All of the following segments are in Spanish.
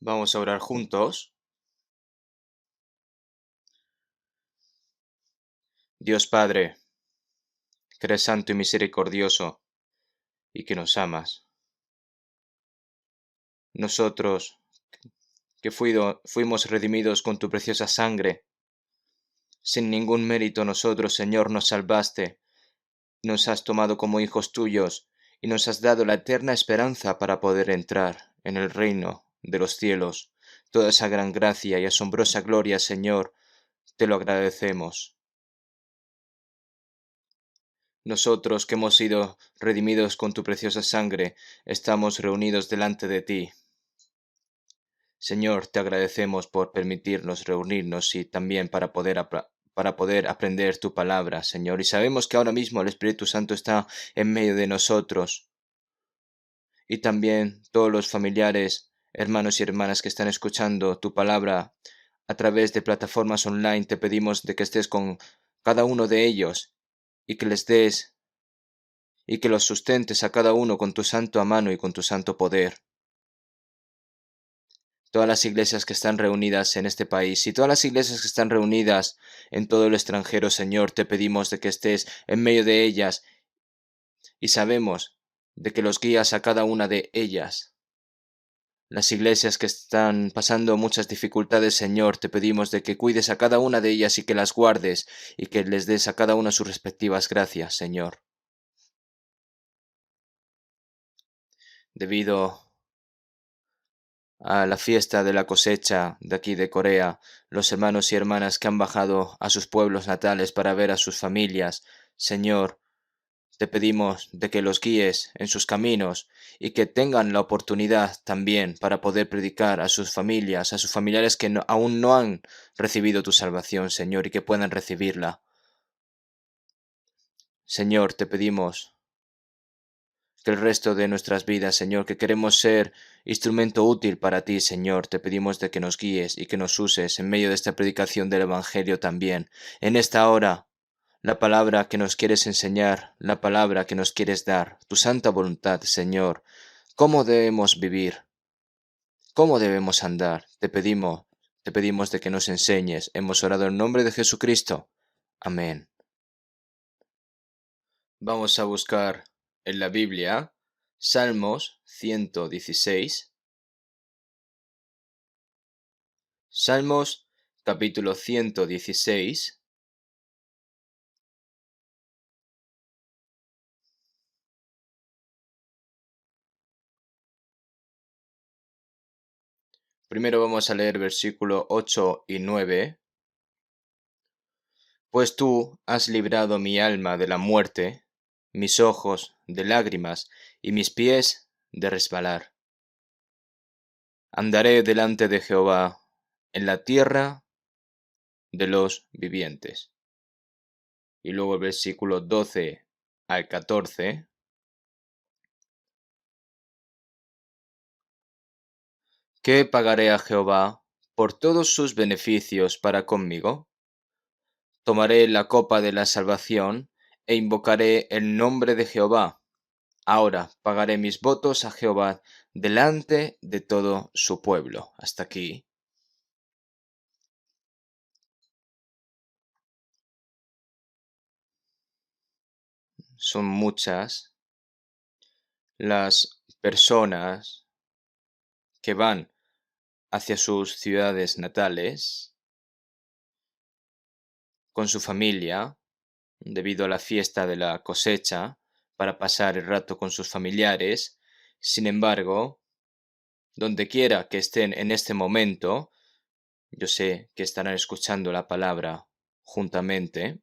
Vamos a orar juntos. Dios Padre, que eres santo y misericordioso y que nos amas. Nosotros, que fuimos redimidos con tu preciosa sangre, sin ningún mérito nosotros, Señor, nos salvaste, nos has tomado como hijos tuyos y nos has dado la eterna esperanza para poder entrar en el reino de los cielos. Toda esa gran gracia y asombrosa gloria, Señor, te lo agradecemos. Nosotros que hemos sido redimidos con tu preciosa sangre, estamos reunidos delante de ti. Señor, te agradecemos por permitirnos reunirnos y también para poder aprender tu palabra, Señor. Y sabemos que ahora mismo el Espíritu Santo está en medio de nosotros. Y también todos los familiares, hermanos y hermanas que están escuchando tu palabra a través de plataformas online, te pedimos de que estés con cada uno de ellos y que les des y que los sustentes a cada uno con tu santo mano y con tu santo poder. Todas las iglesias que están reunidas en este país y todas las iglesias que están reunidas en todo el extranjero, Señor, te pedimos de que estés en medio de ellas y sabemos de que los guías a cada una de ellas. Las iglesias que están pasando muchas dificultades, Señor, te pedimos de que cuides a cada una de ellas y que las guardes y que les des a cada una sus respectivas gracias, Señor. Debido a la fiesta de la cosecha de aquí de Corea, los hermanos y hermanas que han bajado a sus pueblos natales para ver a sus familias, Señor, te pedimos de que los guíes en sus caminos y que tengan la oportunidad también para poder predicar a sus familias, a sus familiares que aún no han recibido tu salvación, Señor, y que puedan recibirla. Señor, te pedimos que el resto de nuestras vidas, Señor, que queremos ser instrumento útil para ti, Señor, te pedimos de que nos guíes y que nos uses en medio de esta predicación del Evangelio también. En esta hora, la palabra que nos quieres enseñar, la palabra que nos quieres dar, tu santa voluntad, Señor, cómo debemos vivir, cómo debemos andar, te pedimos de que nos enseñes. Hemos orado en nombre de Jesucristo. Amén. Vamos a buscar en la Biblia Salmos 116. Salmos capítulo 116. Primero vamos a leer versículo 8 y 9. Pues tú has librado mi alma de la muerte, mis ojos de lágrimas y mis pies de resbalar. Andaré delante de Jehová en la tierra de los vivientes. Y luego el versículo 12 al 14. ¿Qué pagaré a Jehová por todos sus beneficios para conmigo? Tomaré la copa de la salvación e invocaré el nombre de Jehová. Ahora pagaré mis votos a Jehová delante de todo su pueblo. Hasta aquí. Son muchas las personas que van hacia sus ciudades natales con su familia debido a la fiesta de la cosecha para pasar el rato con sus familiares. Sin embargo, donde quiera que estén en este momento, yo sé que estarán escuchando la palabra juntamente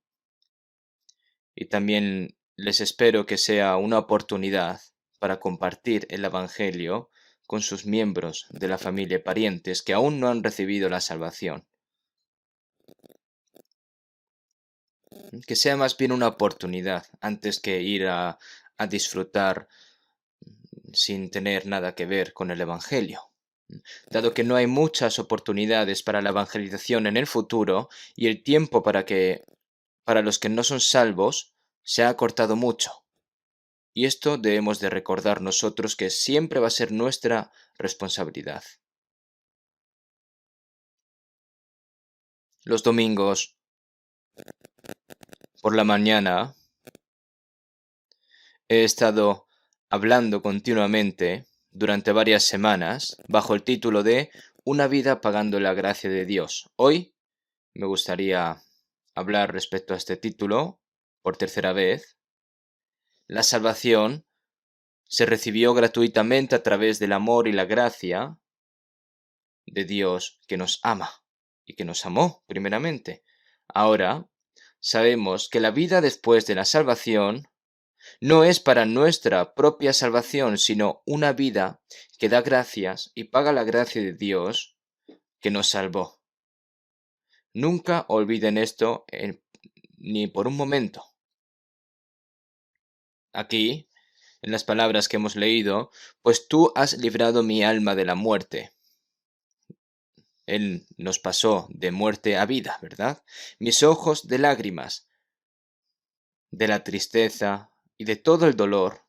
y también les espero que sea una oportunidad para compartir el Evangelio con sus miembros de la familia y parientes que aún no han recibido la salvación. Que sea más bien una oportunidad antes que ir a disfrutar sin tener nada que ver con el Evangelio. Dado que no hay muchas oportunidades para la evangelización en el futuro y el tiempo para los que no son salvos se ha acortado mucho. Y esto debemos de recordar nosotros que siempre va a ser nuestra responsabilidad. Los domingos por la mañana he estado hablando continuamente durante varias semanas bajo el título de Una vida pagando la gracia de Dios. Hoy me gustaría hablar respecto a este título por tercera vez. La salvación se recibió gratuitamente a través del amor y la gracia de Dios que nos ama y que nos amó primeramente. Ahora sabemos que la vida después de la salvación no es para nuestra propia salvación, sino una vida que da gracias y paga la gracia de Dios que nos salvó. Nunca olviden esto ni por un momento. Aquí, en las palabras que hemos leído, pues tú has librado mi alma de la muerte. Él nos pasó de muerte a vida, ¿verdad? Mis ojos de lágrimas, de la tristeza y de todo el dolor.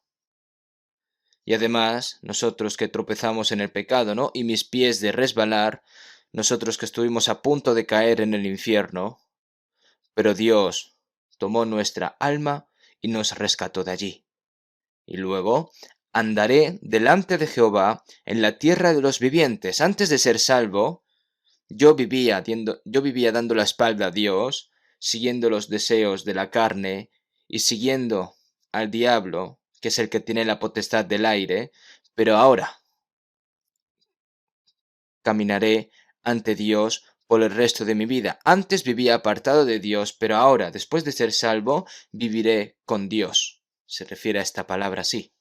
Y además, nosotros que tropezamos en el pecado, ¿no? Y mis pies de resbalar, nosotros que estuvimos a punto de caer en el infierno, pero Dios tomó nuestra alma y nos rescató de allí. Y luego, andaré delante de Jehová en la tierra de los vivientes. Antes de ser salvo, yo vivía dando la espalda a Dios, siguiendo los deseos de la carne y siguiendo al diablo, que es el que tiene la potestad del aire, pero ahora caminaré ante Dios por el resto de mi vida. Antes vivía apartado de Dios, pero ahora, después de ser salvo, viviré con Dios. Se refiere a esta palabra así.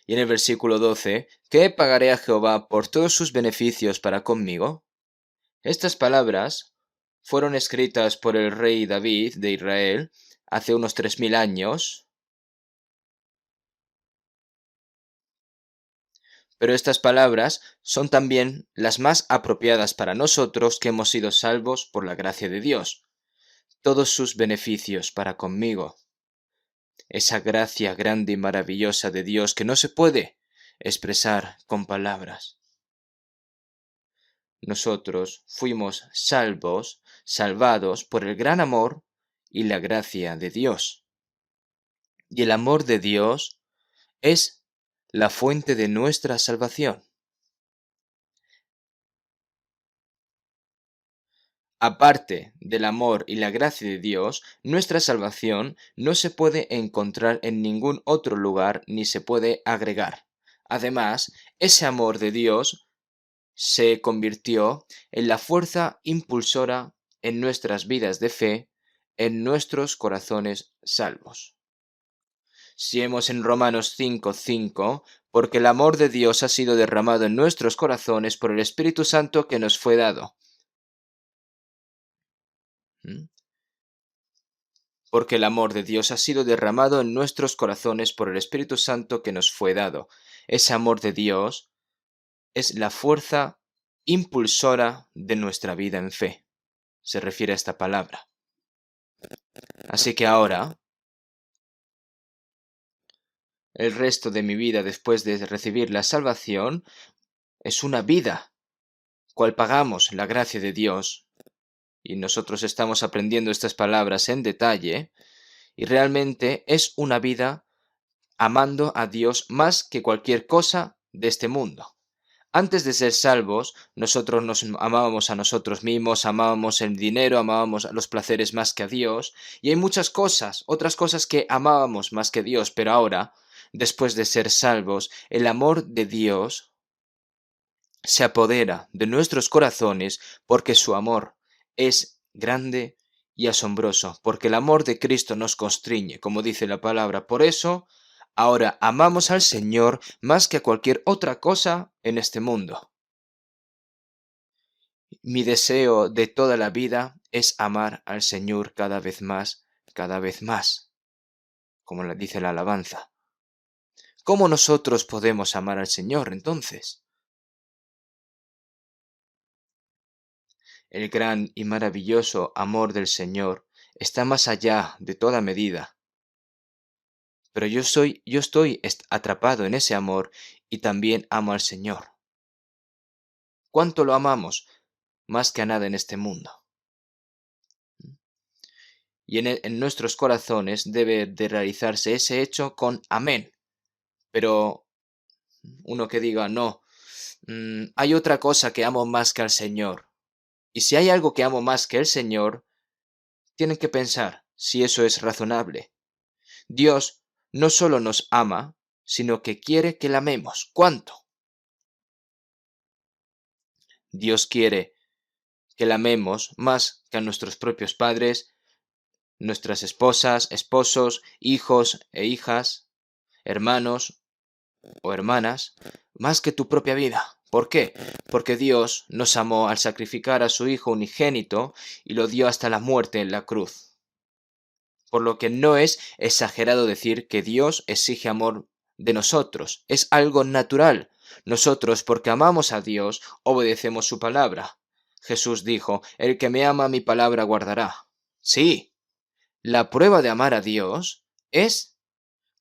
Y en el versículo 12, ¿qué pagaré a Jehová por todos sus beneficios para conmigo? Estas palabras fueron escritas por el rey David de Israel hace unos 3000 años, pero estas palabras son también las más apropiadas para nosotros que hemos sido salvos por la gracia de Dios. Todos sus beneficios para conmigo. Esa gracia grande y maravillosa de Dios que no se puede expresar con palabras. Nosotros fuimos salvados por el gran amor y la gracia de Dios. Y el amor de Dios es la fuente de nuestra salvación. Aparte del amor y la gracia de Dios, nuestra salvación no se puede encontrar en ningún otro lugar ni se puede agregar. Además, ese amor de Dios se convirtió en la fuerza impulsora en nuestras vidas de fe, en nuestros corazones salvos. Si hemos en Romanos 5:5, porque el amor de Dios ha sido derramado en nuestros corazones por el Espíritu Santo que nos fue dado. ¿Mm? Porque el amor de Dios ha sido derramado en nuestros corazones por el Espíritu Santo que nos fue dado. Ese amor de Dios es la fuerza impulsora de nuestra vida en fe. Se refiere a esta palabra. Así que ahora, el resto de mi vida después de recibir la salvación es una vida, cual pagamos la gracia de Dios. Y nosotros estamos aprendiendo estas palabras en detalle, y realmente es una vida amando a Dios más que cualquier cosa de este mundo. Antes de ser salvos, nosotros nos amábamos a nosotros mismos, amábamos el dinero, amábamos los placeres más que a Dios, y hay muchas cosas, otras cosas que amábamos más que Dios, pero ahora, después de ser salvos, el amor de Dios se apodera de nuestros corazones porque su amor es grande y asombroso, porque el amor de Cristo nos constriñe, como dice la palabra. Por eso, ahora amamos al Señor más que a cualquier otra cosa en este mundo. Mi deseo de toda la vida es amar al Señor cada vez más, como le dice la alabanza. ¿Cómo nosotros podemos amar al Señor entonces? El gran y maravilloso amor del Señor está más allá de toda medida. Pero yo estoy atrapado en ese amor y también amo al Señor. ¿Cuánto lo amamos? más que a nada en este mundo. Y en nuestros corazones debe de realizarse ese hecho con amén. Pero uno que diga, no, hay otra cosa que amo más que al Señor. Y si hay algo que amo más que el Señor, tienen que pensar si eso es razonable. Dios no solo nos ama, sino que quiere que le amemos. ¿Cuánto? Dios quiere que le amemos más que a nuestros propios padres, nuestras esposas, esposos, hijos e hijas, hermanos o hermanas, más que tu propia vida. ¿Por qué? Porque Dios nos amó al sacrificar a su Hijo unigénito y lo dio hasta la muerte en la cruz. Por lo que no es exagerado decir que Dios exige amor de nosotros. Es algo natural. Nosotros, porque amamos a Dios, obedecemos su palabra. Jesús dijo, el que me ama mi palabra guardará. Sí, la prueba de amar a Dios es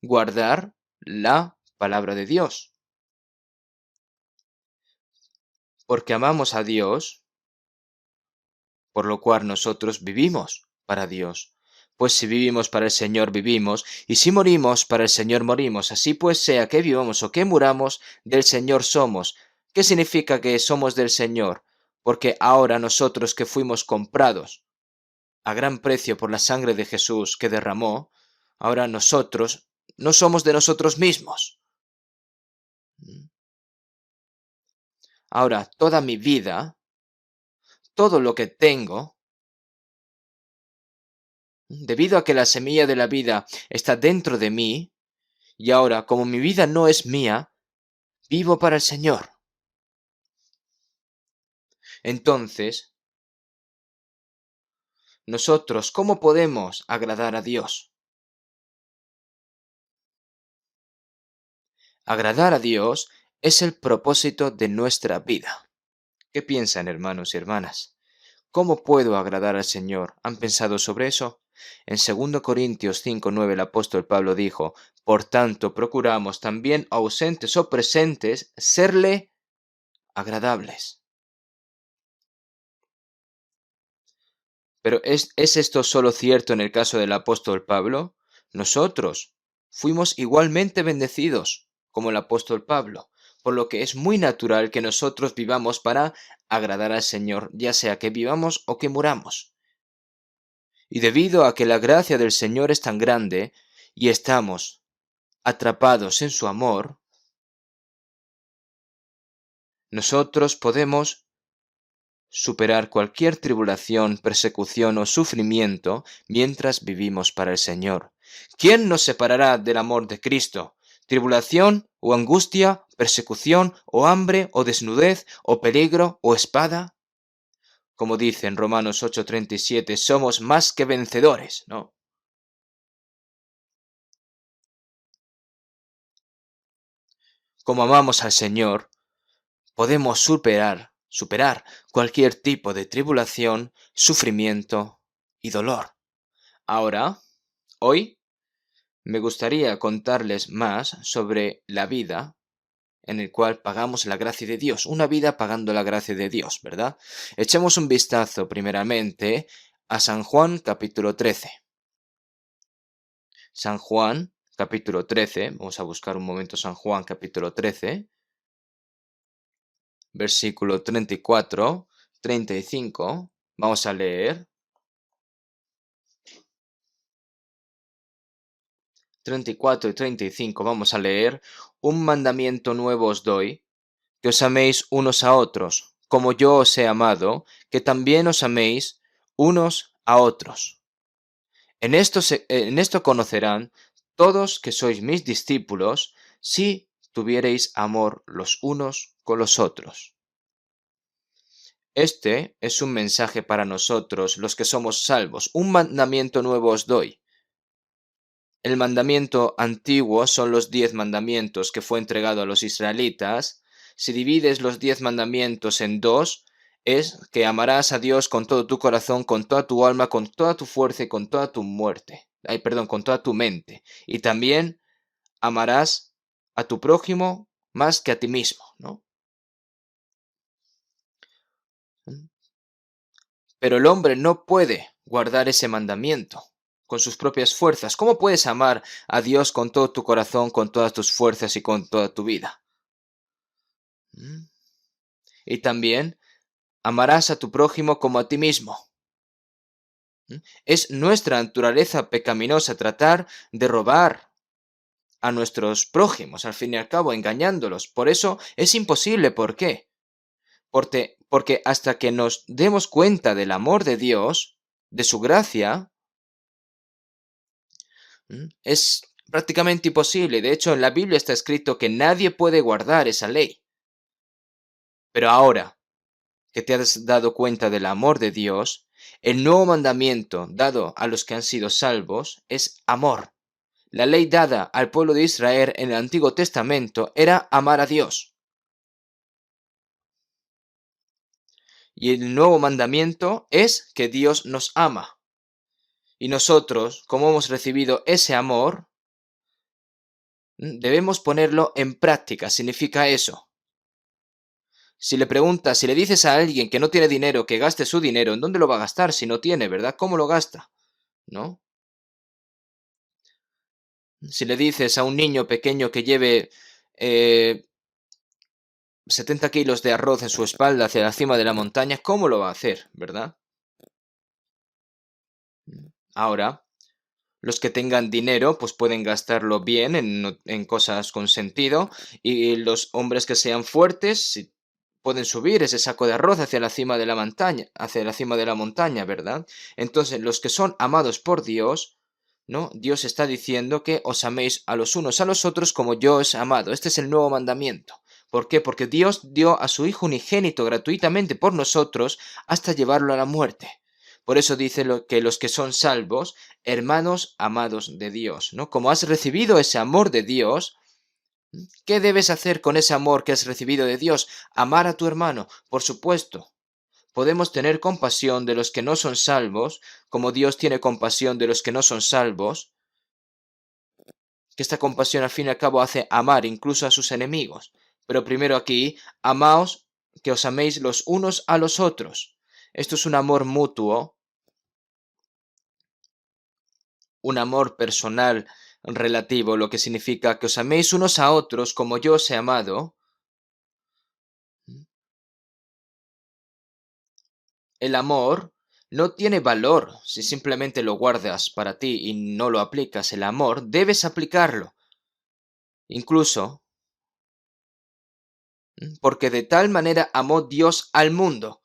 guardar la palabra de Dios. Porque amamos a Dios, por lo cual nosotros vivimos para Dios. Pues si vivimos para el Señor vivimos, y si morimos para el Señor morimos. Así pues, sea que vivamos o que muramos, del Señor somos. ¿Qué significa que somos del Señor? Porque ahora nosotros que fuimos comprados a gran precio por la sangre de Jesús que derramó, ahora nosotros no somos de nosotros mismos. Ahora, toda mi vida, todo lo que tengo, debido a que la semilla de la vida está dentro de mí, y ahora, como mi vida no es mía, vivo para el Señor. Entonces, nosotros, ¿cómo podemos agradar a Dios? Agradar a Dios es el propósito de nuestra vida. ¿Qué piensan, hermanos y hermanas? ¿Cómo puedo agradar al Señor? ¿Han pensado sobre eso? En 2 Corintios 5:9 el apóstol Pablo dijo, por tanto, procuramos también ausentes o presentes serle agradables. Pero ¿es esto solo cierto en el caso del apóstol Pablo? Nosotros fuimos igualmente bendecidos como el apóstol Pablo, por lo que es muy natural que nosotros vivamos para agradar al Señor, ya sea que vivamos o que muramos. Y debido a que la gracia del Señor es tan grande y estamos atrapados en su amor, nosotros podemos superar cualquier tribulación, persecución o sufrimiento mientras vivimos para el Señor. ¿Quién nos separará del amor de Cristo? ¿Tribulación o angustia, persecución o hambre o desnudez o peligro o espada? Como dice en Romanos 8:37, somos más que vencedores, ¿no? Como amamos al Señor, podemos superar cualquier tipo de tribulación, sufrimiento y dolor. Ahora, hoy, me gustaría contarles más sobre la vida en el cual pagamos la gracia de Dios, una vida pagando la gracia de Dios, ¿verdad? Echemos un vistazo primeramente a San Juan capítulo 13. San Juan capítulo 13, vamos a buscar un momento San Juan capítulo 13, versículo 34, 35, vamos a leer 34 y 35, vamos a leer, un mandamiento nuevo os doy, que os améis unos a otros, como yo os he amado, que también os améis unos a otros. En esto conocerán todos que sois mis discípulos, si tuviereis amor los unos con los otros. Este es un mensaje para nosotros, los que somos salvos. Un mandamiento nuevo os doy. El mandamiento antiguo son los 10 mandamientos que fue entregado a los israelitas. Si divides los 10 mandamientos en dos, es que amarás a Dios con todo tu corazón, con toda tu alma, con toda tu fuerza y con toda tu muerte. Con toda tu mente. Y también amarás a tu prójimo más que a ti mismo, ¿no? Pero el hombre no puede guardar ese mandamiento con sus propias fuerzas. ¿Cómo puedes amar a Dios con todo tu corazón, con todas tus fuerzas y con toda tu vida? ¿Mm? Y también amarás a tu prójimo como a ti mismo. ¿Mm? Es nuestra naturaleza pecaminosa tratar de robar a nuestros prójimos, al fin y al cabo, engañándolos. Por eso es imposible. ¿Por qué? Porque hasta que nos demos cuenta del amor de Dios, de su gracia, es prácticamente imposible. De hecho, en la Biblia está escrito que nadie puede guardar esa ley. Pero ahora que te has dado cuenta del amor de Dios, el nuevo mandamiento dado a los que han sido salvos es amor. La ley dada al pueblo de Israel en el Antiguo Testamento era amar a Dios. Y el nuevo mandamiento es que Dios nos ama. Y nosotros, como hemos recibido ese amor, debemos ponerlo en práctica. Significa eso. Si le preguntas, si le dices a alguien que no tiene dinero, que gaste su dinero, ¿en dónde lo va a gastar si no tiene, verdad? ¿Cómo lo gasta? ¿No? Si le dices a un niño pequeño que lleve 70 kilos de arroz en su espalda hacia la cima de la montaña, ¿cómo lo va a hacer, verdad? Ahora, los que tengan dinero, pues pueden gastarlo bien en cosas con sentido, y los hombres que sean fuertes pueden subir ese saco de arroz hacia la cima de la montaña, hacia la cima de la montaña, ¿verdad? Entonces, los que son amados por Dios, ¿no? Dios está diciendo que os améis a los unos a los otros como yo os he amado. Este es el nuevo mandamiento. ¿Por qué? Porque Dios dio a su Hijo unigénito gratuitamente por nosotros hasta llevarlo a la muerte. Por eso dice que los que son salvos, hermanos amados de Dios, ¿no? Como has recibido ese amor de Dios, ¿qué debes hacer con ese amor que has recibido de Dios? Amar a tu hermano, por supuesto. Podemos tener compasión de los que no son salvos, como Dios tiene compasión de los que no son salvos, que esta compasión al fin y al cabo hace amar incluso a sus enemigos. Pero primero aquí, amaos, que os améis los unos a los otros. Esto es un amor mutuo, un amor personal relativo, lo que significa que os améis unos a otros como yo os he amado. El amor no tiene valor si simplemente lo guardas para ti y no lo aplicas. El amor debes aplicarlo. Incluso porque de tal manera amó Dios al mundo.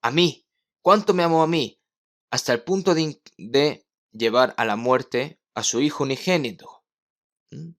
A mí. ¿Cuánto me amó a mí? Hasta el punto de llevar a la muerte a su Hijo unigénito. ¿Mm?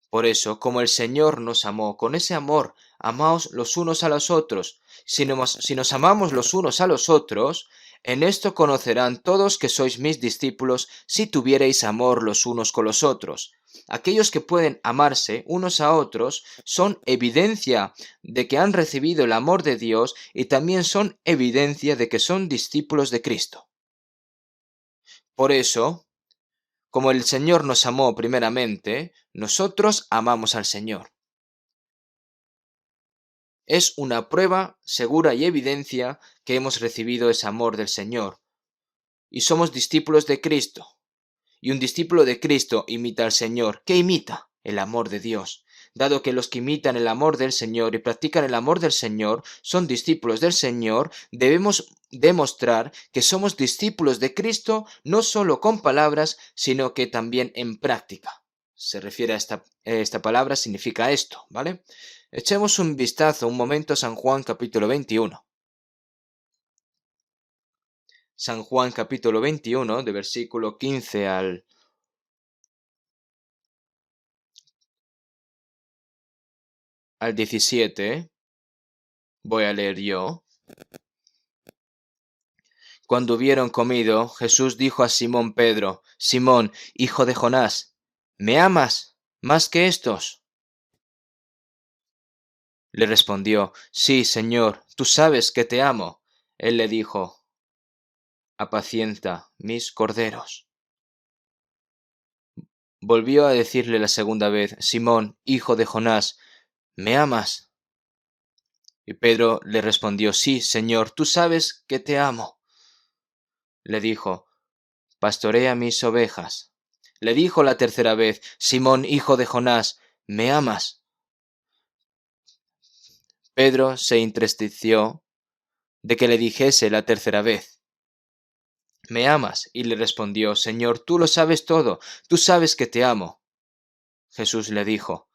Por eso, como el Señor nos amó, con ese amor, amaos los unos a los otros. Si nos amamos los unos a los otros, en esto conocerán todos que sois mis discípulos si tuviereis amor los unos con los otros. Aquellos que pueden amarse unos a otros son evidencia de que han recibido el amor de Dios y también son evidencia de que son discípulos de Cristo. Por eso, como el Señor nos amó primeramente, nosotros amamos al Señor. Es una prueba segura y evidencia que hemos recibido ese amor del Señor. Y somos discípulos de Cristo. Y un discípulo de Cristo imita al Señor. ¿Qué imita? El amor de Dios. Dado que los que imitan el amor del Señor y practican el amor del Señor son discípulos del Señor, debemos demostrar que somos discípulos de Cristo no solo con palabras, sino que también en práctica. Se refiere a esta palabra, significa esto, ¿vale? Echemos un vistazo un momento a San Juan capítulo 21. San Juan capítulo 21, de versículo 15 al 17. Voy a leer yo. Cuando hubieron comido, Jesús dijo a Simón Pedro: Simón, hijo de Jonás, ¿me amas más que estos? Le respondió: Sí, Señor, tú sabes que te amo. Él le dijo: Apacienta mis corderos. Volvió a decirle la segunda vez: Simón, hijo de Jonás, ¿me amas? Y Pedro le respondió, sí, Señor, tú sabes que te amo. Le dijo, pastorea mis ovejas. Le dijo la tercera vez, Simón, hijo de Jonás, ¿me amas? Pedro se entristeció de que le dijese la tercera vez, ¿me amas? Y le respondió, Señor, tú lo sabes todo, tú sabes que te amo. Jesús le dijo,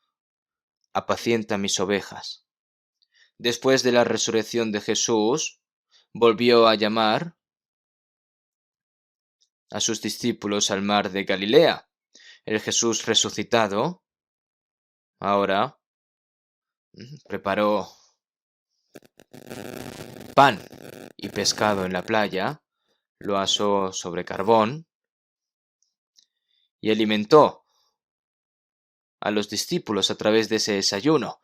apacienta mis ovejas. Después de la resurrección de Jesús, volvió a llamar a sus discípulos al mar de Galilea. El Jesús resucitado ahora preparó pan y pescado en la playa, lo asó sobre carbón y alimentó a los discípulos a través de ese desayuno.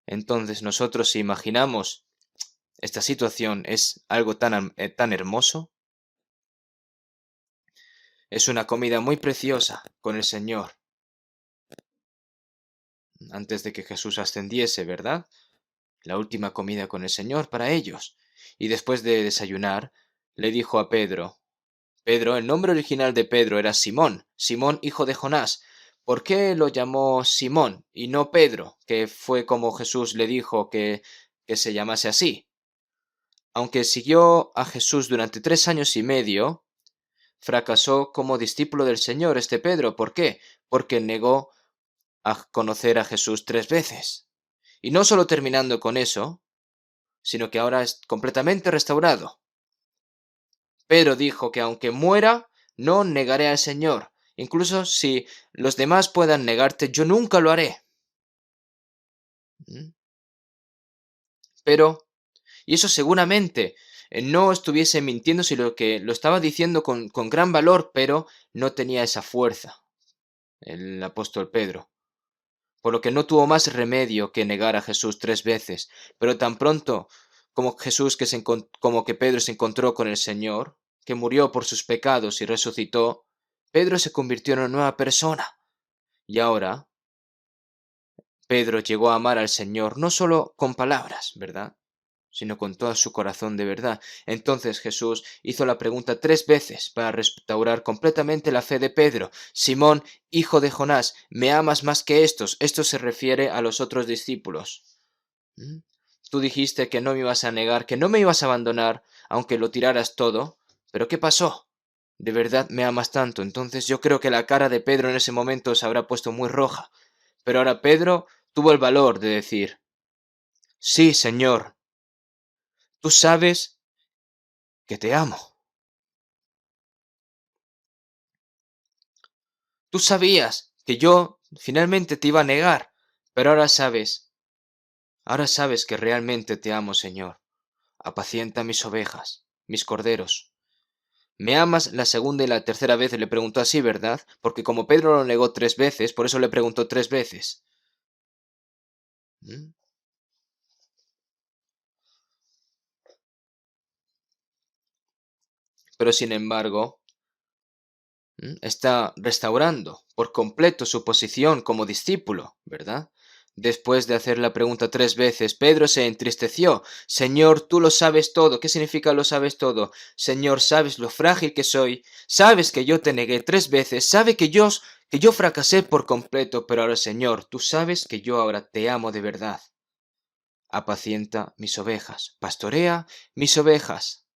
Entonces nosotros si imaginamos esta situación, es algo tan hermoso. Es una comida muy preciosa con el Señor. Antes de que Jesús ascendiese, ¿verdad? La última comida con el Señor para ellos. Y después de desayunar, le dijo a Pedro, Pedro, el nombre original de Pedro era Simón, Simón hijo de Jonás. ¿Por qué lo llamó Simón y no Pedro, que fue como Jesús le dijo que se llamase así? Aunque siguió a Jesús durante 3 años y medio, fracasó como discípulo del Señor este Pedro. ¿Por qué? Porque negó a conocer a Jesús 3 veces. Y no solo terminando con eso, sino que ahora es completamente restaurado. Pedro dijo que aunque muera, no negaré al Señor. Incluso si los demás puedan negarte, yo nunca lo haré. ¿Mm? Pero, y eso seguramente no estuviese mintiendo, sino que lo estaba diciendo con gran valor, pero no tenía esa fuerza, el apóstol Pedro. Por lo que no tuvo más remedio que negar a Jesús 3 veces. Pero tan pronto como como que Pedro se encontró con el Señor, que murió por sus pecados y resucitó, Pedro se convirtió en una nueva persona. Y ahora Pedro llegó a amar al Señor no solo con palabras, ¿verdad? Sino con todo su corazón de verdad. Entonces Jesús hizo la pregunta 3 veces para restaurar completamente la fe de Pedro. Simón, hijo de Jonás, ¿me amas más que estos? Esto se refiere a los otros discípulos. ¿Mm? Tú dijiste que no me ibas a negar, que no me ibas a abandonar, aunque lo tiraras todo. ¿Pero qué pasó? ¿De verdad me amas tanto? Entonces yo creo que la cara de Pedro en ese momento se habrá puesto muy roja. Pero ahora Pedro tuvo el valor de decir, sí, Señor, tú sabes que te amo. Tú sabías que yo finalmente te iba a negar, pero ahora sabes que realmente te amo, Señor. Apacienta mis ovejas, mis corderos. ¿Me amas la segunda y la tercera vez? Le preguntó así, ¿verdad? Porque como Pedro lo negó 3 veces, por eso le preguntó 3 veces. ¿Mm? Pero sin embargo, está restaurando por completo su posición como discípulo, ¿verdad? Después de hacer la pregunta 3 veces, Pedro se entristeció. Señor, tú lo sabes todo. ¿Qué significa lo sabes todo? Señor, sabes lo frágil que soy. Sabes que yo te negué 3 veces. Sabe que yo fracasé por completo. Pero ahora, Señor, tú sabes que yo ahora te amo de verdad. Apacienta mis ovejas. Pastorea mis ovejas.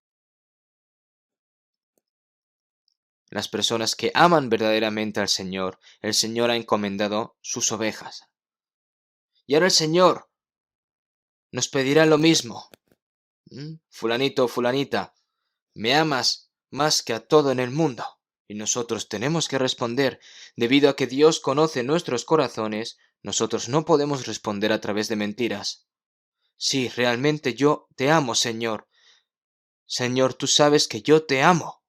Las personas que aman verdaderamente al Señor, el Señor ha encomendado sus ovejas. Y ahora el Señor nos pedirá lo mismo. Fulanito o fulanita, ¿me amas más que a todo en el mundo? Y nosotros tenemos que responder, debido a que Dios conoce nuestros corazones, nosotros no podemos responder a través de mentiras. Sí, realmente yo te amo, Señor. Señor, tú sabes que yo te amo.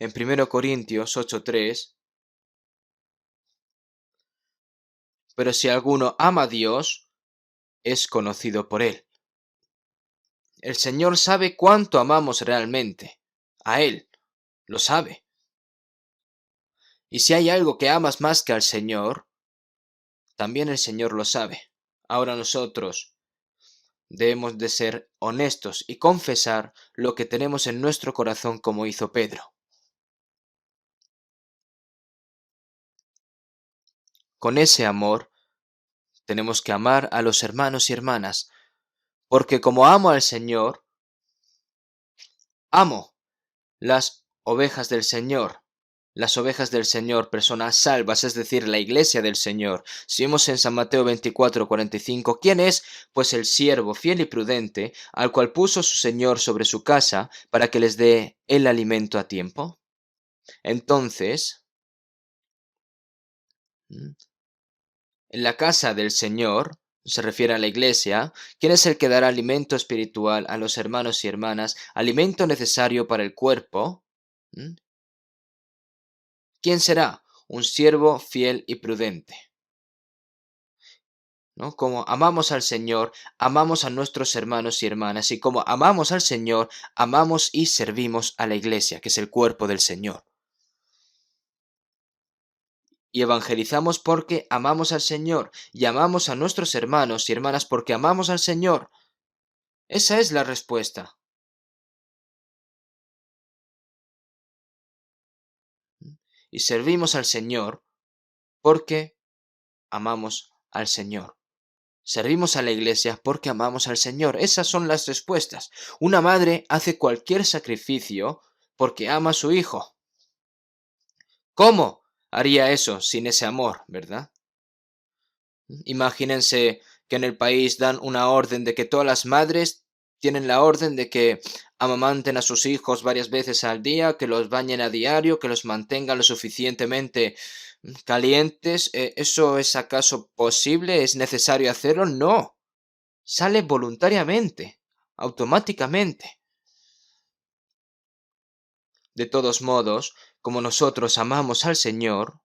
En 1 Corintios 8:3, pero si alguno ama a Dios, es conocido por él. El Señor sabe cuánto amamos realmente. A Él, lo sabe. Y si hay algo que amas más que al Señor, también el Señor lo sabe. Ahora nosotros debemos de ser honestos y confesar lo que tenemos en nuestro corazón como hizo Pedro. Con ese amor tenemos que amar a los hermanos y hermanas, porque como amo al Señor, amo las ovejas del Señor. Las ovejas del Señor, personas salvas, es decir, la iglesia del Señor. Si vemos en San Mateo 24:45, ¿quién es? Pues el siervo fiel y prudente, al cual puso su Señor sobre su casa, para que les dé el alimento a tiempo. Entonces, en la casa del Señor, se refiere a la iglesia, ¿quién es el que dará alimento espiritual a los hermanos y hermanas, alimento necesario para el cuerpo? ¿Mm? ¿Quién será? Un siervo fiel y prudente. ¿No? Como amamos al Señor, amamos a nuestros hermanos y hermanas, y como amamos al Señor, amamos y servimos a la iglesia, que es el cuerpo del Señor. Y evangelizamos porque amamos al Señor, y amamos a nuestros hermanos y hermanas porque amamos al Señor. Esa es la respuesta. Y servimos al Señor porque amamos al Señor. Servimos a la iglesia porque amamos al Señor. Esas son las respuestas. Una madre hace cualquier sacrificio porque ama a su hijo. ¿Cómo haría eso sin ese amor, verdad? Imagínense que en el país dan una orden de que todas las madres tienen la orden de que amamanten a sus hijos varias veces al día, que los bañen a diario, que los mantengan lo suficientemente calientes. ¿Eso es acaso posible? ¿Es necesario hacerlo? No. Sale voluntariamente, automáticamente. De todos modos, como nosotros amamos al Señor,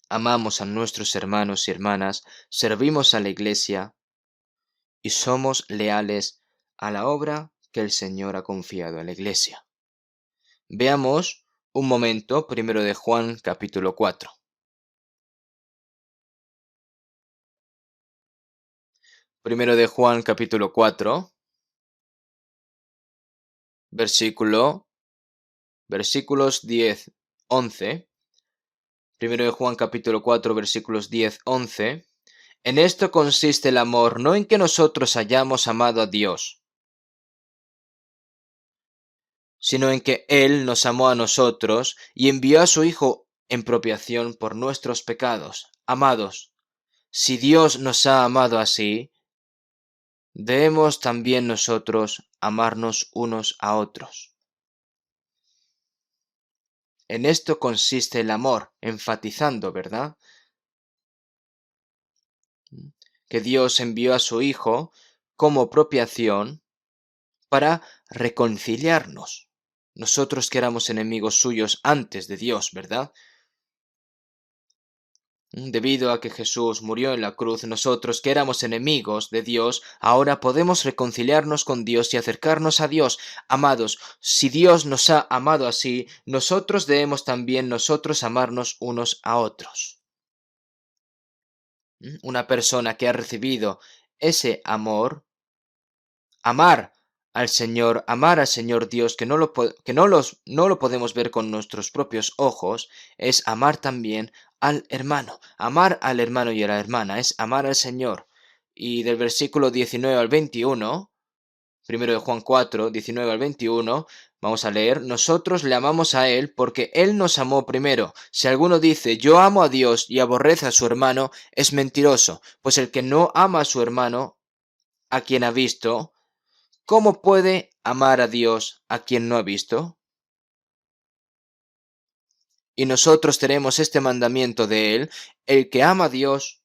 amamos a nuestros hermanos y hermanas, servimos a la iglesia y somos leales a la obra que el Señor ha confiado a la iglesia. Veamos un momento, primero de Juan capítulo 4. Primero de Juan capítulo 4, versículos 10, 11. Primero de Juan capítulo 4, versículos 10, 11. En esto consiste el amor, no en que nosotros hayamos amado a Dios, sino en que Él nos amó a nosotros y envió a su Hijo en propiación por nuestros pecados. Amados, si Dios nos ha amado así, debemos también nosotros amarnos unos a otros. En esto consiste el amor, enfatizando, ¿verdad? Que Dios envió a su Hijo como propiación para reconciliarnos. Nosotros que éramos enemigos suyos antes de Dios, ¿verdad? Debido a que Jesús murió en la cruz, nosotros que éramos enemigos de Dios, ahora podemos reconciliarnos con Dios y acercarnos a Dios. Amados, si Dios nos ha amado así, nosotros debemos también nosotros amarnos unos a otros. Una persona que ha recibido ese amor, amar al Señor Dios, que no lo podemos ver con nuestros propios ojos, es amar también al hermano. Amar al hermano y a la hermana es amar al Señor. Y del versículo 19 al 21, primero de Juan 4, 19 al 21, vamos a leer: nosotros le amamos a Él porque Él nos amó primero. Si alguno dice yo amo a Dios y aborrece a su hermano, es mentiroso, pues el que no ama a su hermano, a quien ha visto, ¿cómo puede amar a Dios a quien no ha visto? Y nosotros tenemos este mandamiento de Él: el que ama a Dios,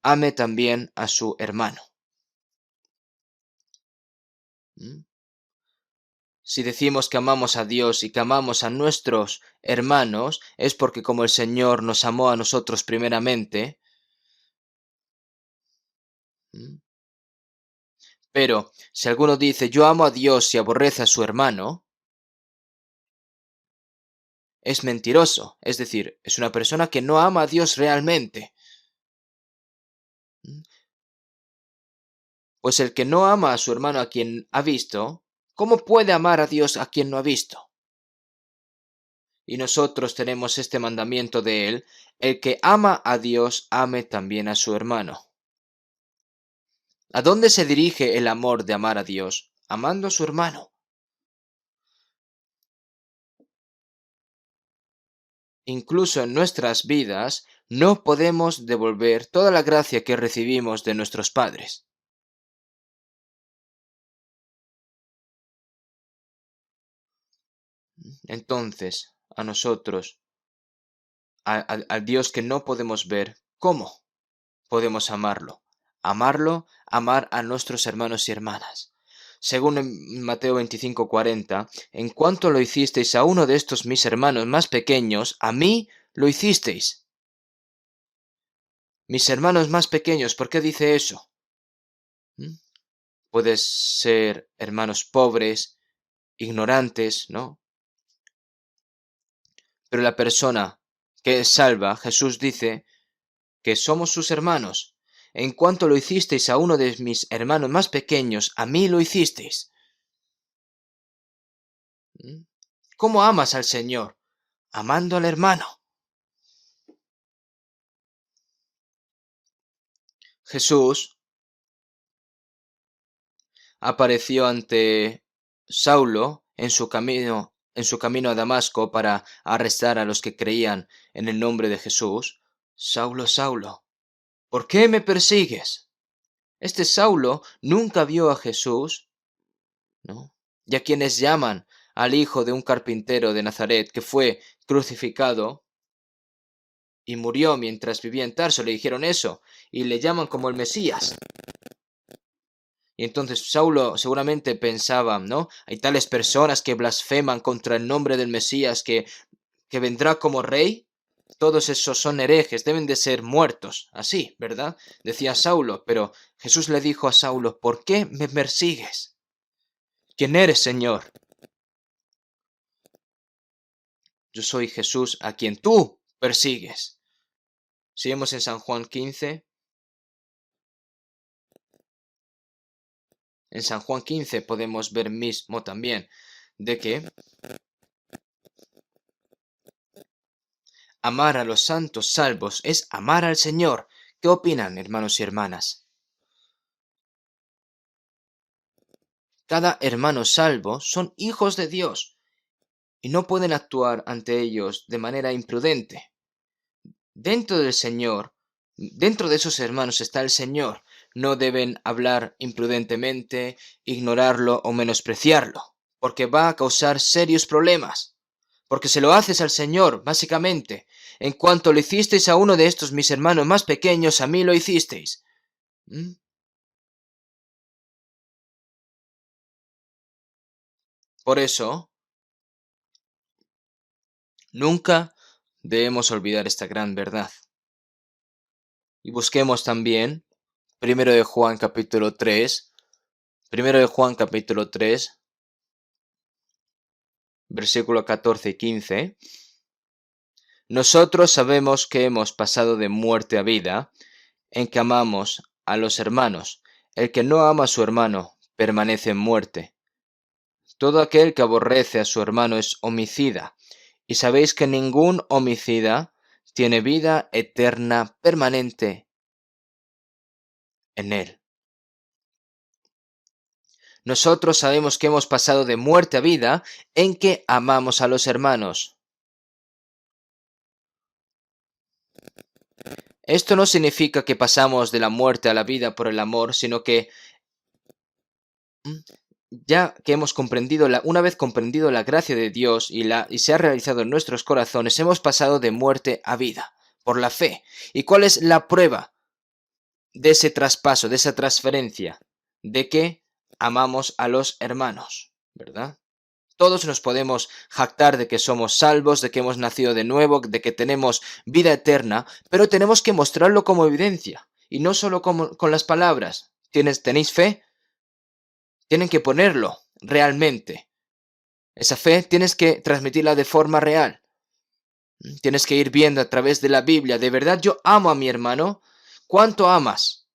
ame también a su hermano. ¿Mm? Si decimos que amamos a Dios y que amamos a nuestros hermanos, es porque como el Señor nos amó a nosotros primeramente. ¿Mm? Pero si alguno dice yo amo a Dios y aborrece a su hermano, es mentiroso, es decir, es una persona que no ama a Dios realmente. Pues el que no ama a su hermano a quien ha visto, ¿cómo puede amar a Dios a quien no ha visto? Y nosotros tenemos este mandamiento de él: el que ama a Dios, ame también a su hermano. ¿A dónde se dirige el amor de amar a Dios? Amando a su hermano. Incluso en nuestras vidas no podemos devolver toda la gracia que recibimos de nuestros padres. Entonces, a nosotros, al Dios que no podemos ver, ¿cómo podemos amarlo? Amar a nuestros hermanos y hermanas. Según en Mateo 25:40, en cuanto lo hicisteis a uno de estos mis hermanos más pequeños, a mí lo hicisteis. Mis hermanos más pequeños, ¿por qué dice eso? ¿Mm? Puedes ser hermanos pobres, ignorantes, ¿no? Pero la persona que es salva, Jesús dice que somos sus hermanos. En cuanto lo hicisteis a uno de mis hermanos más pequeños, a mí lo hicisteis. ¿Mm? ¿Cómo amas al Señor? Amando al hermano. Jesús apareció ante Saulo en su camino a Damasco para arrestar a los que creían en el nombre de Jesús. Saulo, Saulo, ¿por qué me persigues? Este Saulo nunca vio a Jesús, ¿no? Y a quienes llaman al hijo de un carpintero de Nazaret que fue crucificado y murió mientras vivía en Tarso, le dijeron eso, y le llaman como el Mesías. Y entonces Saulo seguramente pensaba, ¿no? Hay tales personas que blasfeman contra el nombre del Mesías que vendrá como rey. Todos esos son herejes, deben de ser muertos. Así, ¿verdad? Decía Saulo, pero Jesús le dijo a Saulo: ¿por qué me persigues? ¿Quién eres, Señor? Yo soy Jesús a quien tú persigues. Seguimos en San Juan 15. En San Juan 15 podemos ver mismo también de que amar a los santos salvos es amar al Señor. ¿Qué opinan, hermanos y hermanas? Cada hermano salvo son hijos de Dios y no pueden actuar ante ellos de manera imprudente. Dentro del Señor, dentro de esos hermanos está el Señor. No deben hablar imprudentemente, ignorarlo o menospreciarlo, porque va a causar serios problemas. Porque se lo haces al Señor, básicamente. En cuanto lo hicisteis a uno de estos mis hermanos más pequeños, a mí lo hicisteis. ¿Mm? Por eso, nunca debemos olvidar esta gran verdad. Y busquemos también Primero de Juan capítulo 3, Primero de Juan capítulo 3, versículo 14 y 15. Nosotros sabemos que hemos pasado de muerte a vida, en que amamos a los hermanos. El que no ama a su hermano permanece en muerte. Todo aquel que aborrece a su hermano es homicida, y sabéis que ningún homicida tiene vida eterna permanente en él. Nosotros sabemos que hemos pasado de muerte a vida en que amamos a los hermanos. Esto no significa que pasamos de la muerte a la vida por el amor, sino que mm, ya que hemos comprendido una vez comprendido la gracia de Dios y se ha realizado en nuestros corazones, hemos pasado de muerte a vida por la fe. ¿Y cuál es la prueba de ese traspaso, de esa transferencia? De que amamos a los hermanos, ¿verdad? Todos nos podemos jactar de que somos salvos, de que hemos nacido de nuevo, de que tenemos vida eterna, pero tenemos que mostrarlo como evidencia y no solo con las palabras. ¿Tenéis fe? Tienen que ponerlo realmente. Esa fe tienes que transmitirla de forma real. Tienes que ir viendo a través de la Biblia. ¿De verdad yo amo a mi hermano? ¿Cuánto amas?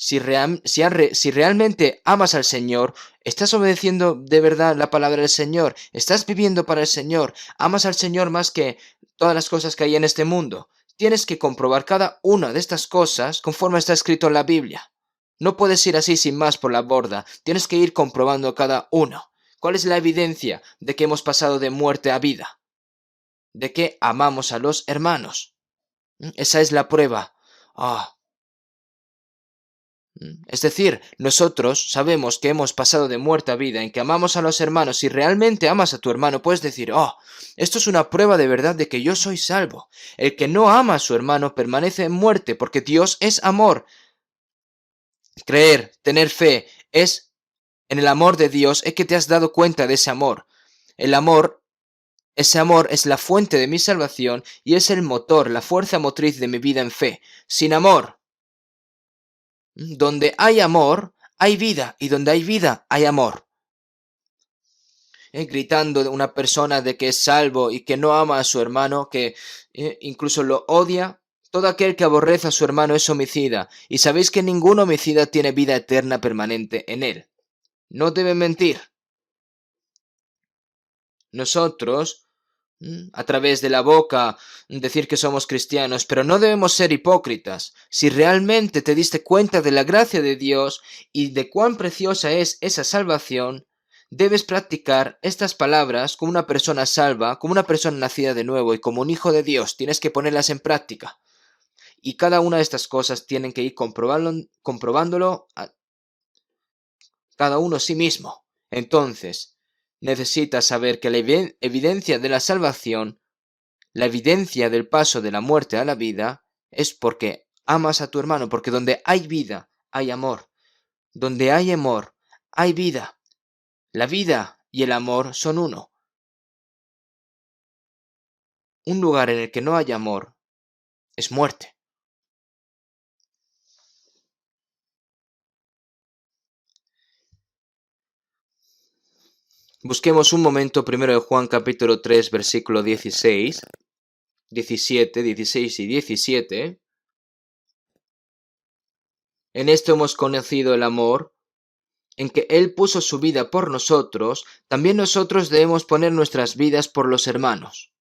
Si realmente amas al Señor, estás obedeciendo de verdad la palabra del Señor, estás viviendo para el Señor, amas al Señor más que todas las cosas que hay en este mundo. Tienes que comprobar cada una de estas cosas conforme está escrito en la Biblia. No puedes ir así sin más por la borda, tienes que ir comprobando cada uno. ¿Cuál es la evidencia de que hemos pasado de muerte a vida? De que amamos a los hermanos. Esa es la prueba. Ah, Es decir, nosotros sabemos que hemos pasado de muerte a vida, en que amamos a los hermanos. Si realmente amas a tu hermano, puedes decir, oh, esto es una prueba de verdad de que yo soy salvo. El que no ama a su hermano permanece en muerte, porque Dios es amor. Creer, tener fe, es en el amor de Dios, es que te has dado cuenta de ese amor. El amor, ese amor es la fuente de mi salvación y es el motor, la fuerza motriz de mi vida en fe. Sin amor, donde hay amor, hay vida, y donde hay vida, hay amor. Gritando de una persona de que es salvo y que no ama a su hermano, que incluso lo odia. Todo aquel que aborrece a su hermano es homicida, y sabéis que ningún homicida tiene vida eterna permanente en él. No debe mentir. Nosotros, a través de la boca, decir que somos cristianos, pero no debemos ser hipócritas. Si realmente te diste cuenta de la gracia de Dios y de cuán preciosa es esa salvación, debes practicar estas palabras como una persona salva, como una persona nacida de nuevo y como un hijo de Dios. Tienes que ponerlas en práctica. Y cada una de estas cosas tienen que ir comprobándolo a cada uno sí mismo. Entonces, necesitas saber que la evidencia de la salvación, la evidencia del paso de la muerte a la vida, es porque amas a tu hermano, porque donde hay vida, hay amor. Donde hay amor, hay vida. La vida y el amor son uno. Un lugar en el que no hay amor es muerte. Busquemos un momento primero de Juan capítulo 3, versículo 16, 17, 16 y 17. En esto hemos conocido el amor, en que Él puso su vida por nosotros, también nosotros debemos poner nuestras vidas por los hermanos.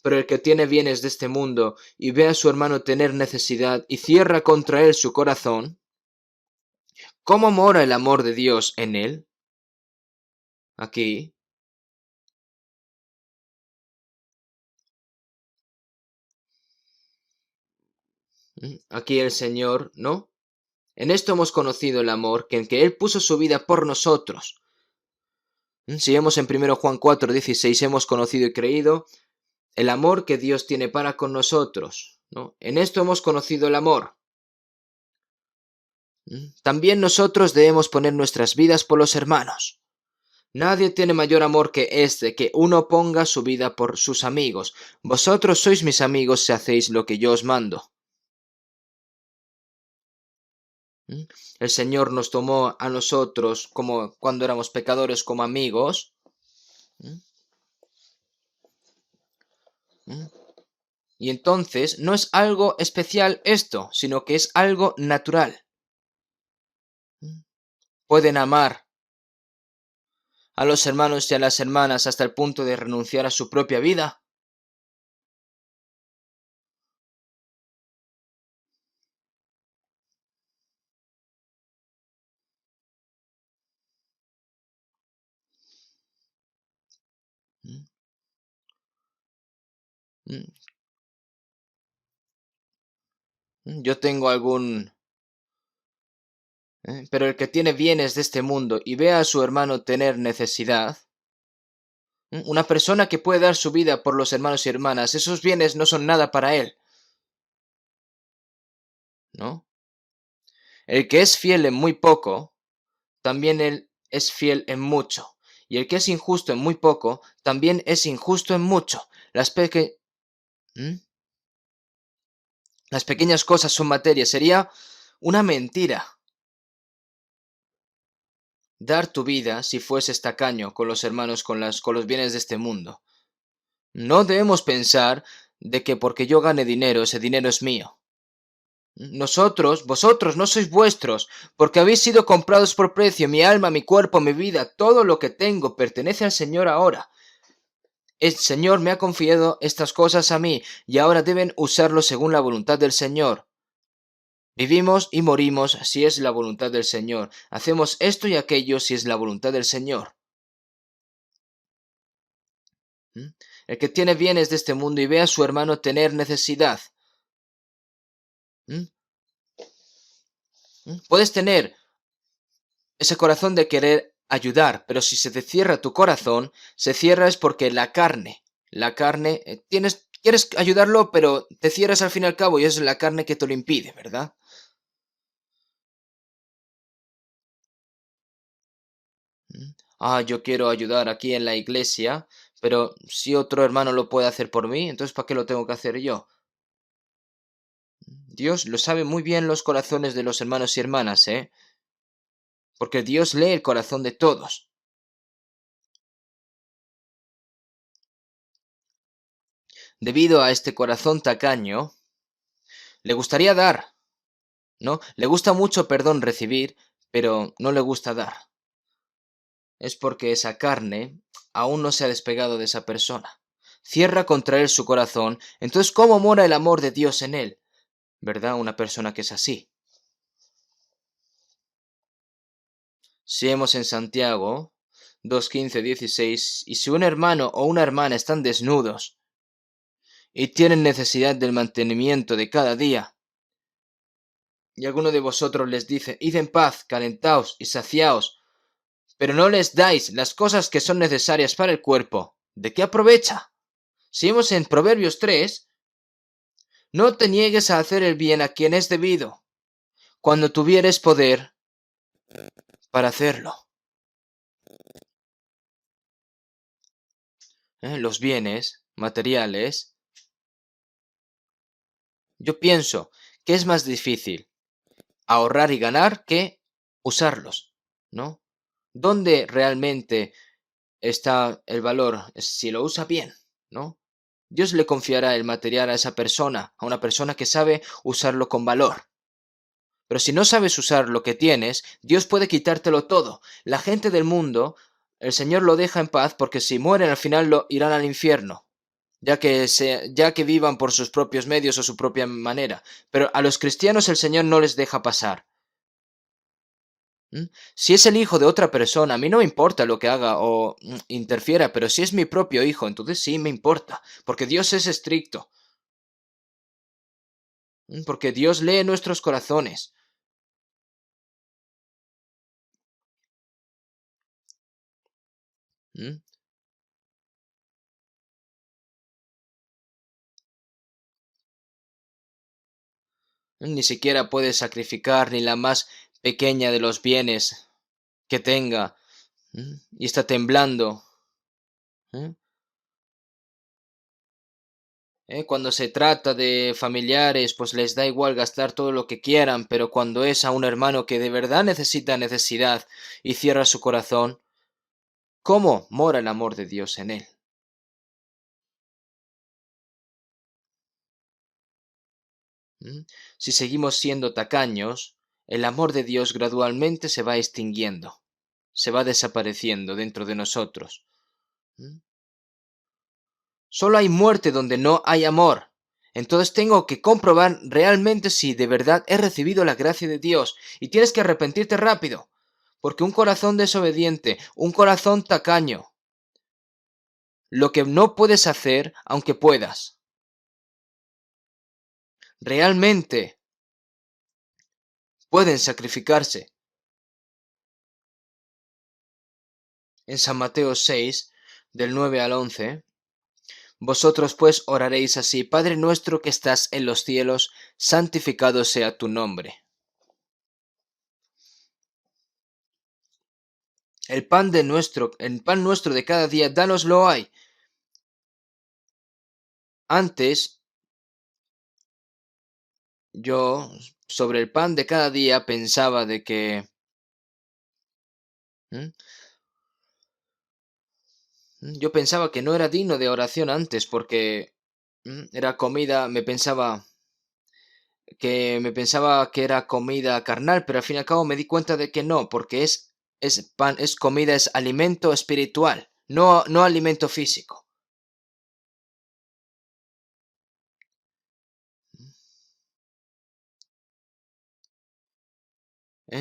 Pero el que tiene bienes de este mundo y ve a su hermano tener necesidad y cierra contra él su corazón, ¿cómo mora el amor de Dios en él? Aquí. Aquí el Señor, ¿no? En esto hemos conocido el amor, que en que Él puso su vida por nosotros. Si vemos en 1 Juan 4:16, hemos conocido y creído el amor que Dios tiene para con nosotros, ¿no? En esto hemos conocido el amor. También nosotros debemos poner nuestras vidas por los hermanos. Nadie tiene mayor amor que este, que uno ponga su vida por sus amigos. Vosotros sois mis amigos si hacéis lo que yo os mando. El Señor nos tomó a nosotros como cuando éramos pecadores como amigos. Y entonces no es algo especial esto, sino que es algo natural. Pueden amar a los hermanos y a las hermanas hasta el punto de renunciar a su propia vida. Yo tengo algún... Pero el que tiene bienes de este mundo y ve a su hermano tener necesidad, una persona que puede dar su vida por los hermanos y hermanas, esos bienes no son nada para él, ¿no? El que es fiel en muy poco, también él es fiel en mucho. Y el que es injusto en muy poco, también es injusto en mucho. ¿Mm? Las pequeñas cosas son materia. Sería una mentira dar tu vida si fueses tacaño con los hermanos, con los bienes de este mundo. No debemos pensar de que porque yo gane dinero, ese dinero es mío. Vosotros no sois vuestros, porque habéis sido comprados por precio. Mi alma, mi cuerpo, mi vida, todo lo que tengo pertenece al Señor ahora. El Señor me ha confiado estas cosas a mí, y ahora deben usarlo según la voluntad del Señor. Vivimos y morimos si es la voluntad del Señor. Hacemos esto y aquello si es la voluntad del Señor. ¿Mm? El que tiene bienes de este mundo y ve a su hermano tener necesidad. ¿Mm? Puedes tener ese corazón de querer ayudar, pero si se te cierra tu corazón, se cierra es porque quieres ayudarlo, pero te cierras al fin y al cabo y es la carne que te lo impide, ¿verdad? Yo quiero ayudar aquí en la iglesia, pero si otro hermano lo puede hacer por mí, entonces ¿para qué lo tengo que hacer yo? Dios lo sabe muy bien los corazones de los hermanos y hermanas, ¿eh? Porque Dios lee el corazón de todos. Debido a este corazón tacaño, le gustaría dar, ¿no? Le gusta mucho, perdón, recibir, pero no le gusta dar. Es porque esa carne aún no se ha despegado de esa persona. Cierra contra él su corazón, entonces ¿cómo mora el amor de Dios en él? ¿Verdad? Una persona que es así. Si vemos en Santiago 2:15-16, y si un hermano o una hermana están desnudos y tienen necesidad del mantenimiento de cada día, y alguno de vosotros les dice, id en paz, calentaos y saciaos, pero no les dais las cosas que son necesarias para el cuerpo, ¿de qué aprovecha? Si vemos en Proverbios 3, no te niegues a hacer el bien a quien es debido, cuando tuvieres poder para hacerlo. Los bienes materiales, yo pienso que es más difícil ahorrar y ganar que usarlos, ¿no? ¿Dónde realmente está el valor? Si lo usa bien, ¿no? Dios le confiará el material a esa persona, a una persona que sabe usarlo con valor. Pero si no sabes usar lo que tienes, Dios puede quitártelo todo. La gente del mundo, el Señor lo deja en paz porque si mueren al final lo irán al infierno, ya que vivan por sus propios medios o su propia manera. Pero a los cristianos el Señor no les deja pasar. Si es el hijo de otra persona, a mí no me importa lo que haga o interfiera, pero si es mi propio hijo, entonces sí me importa, porque Dios es estricto, porque Dios lee nuestros corazones. ¿Mm? Ni siquiera puede sacrificar ni la más pequeña de los bienes que tenga, y está temblando. ¿Mm? Cuando se trata de familiares, pues les da igual gastar todo lo que quieran, pero cuando es a un hermano que de verdad necesita necesidad y cierra su corazón, ¿cómo mora el amor de Dios en él? Si seguimos siendo tacaños, el amor de Dios gradualmente se va extinguiendo, se va desapareciendo dentro de nosotros. ¿Mm? Solo hay muerte donde no hay amor. Entonces tengo que comprobar realmente si de verdad he recibido la gracia de Dios y tienes que arrepentirte rápido, porque un corazón desobediente, un corazón tacaño, lo que no puedes hacer aunque puedas, realmente pueden sacrificarse. En San Mateo 6, del 9 al 11, vosotros pues oraréis así, Padre nuestro que estás en los cielos, santificado sea tu nombre. El pan nuestro de cada día, dánoslo hoy. Antes, yo sobre el pan de cada día pensaba de que ¿Mm? Yo pensaba que no era digno de oración antes porque era comida, me pensaba, que me pensaba que era comida carnal, pero al fin y al cabo me di cuenta de que no, porque es pan, es comida, es alimento espiritual, no alimento físico.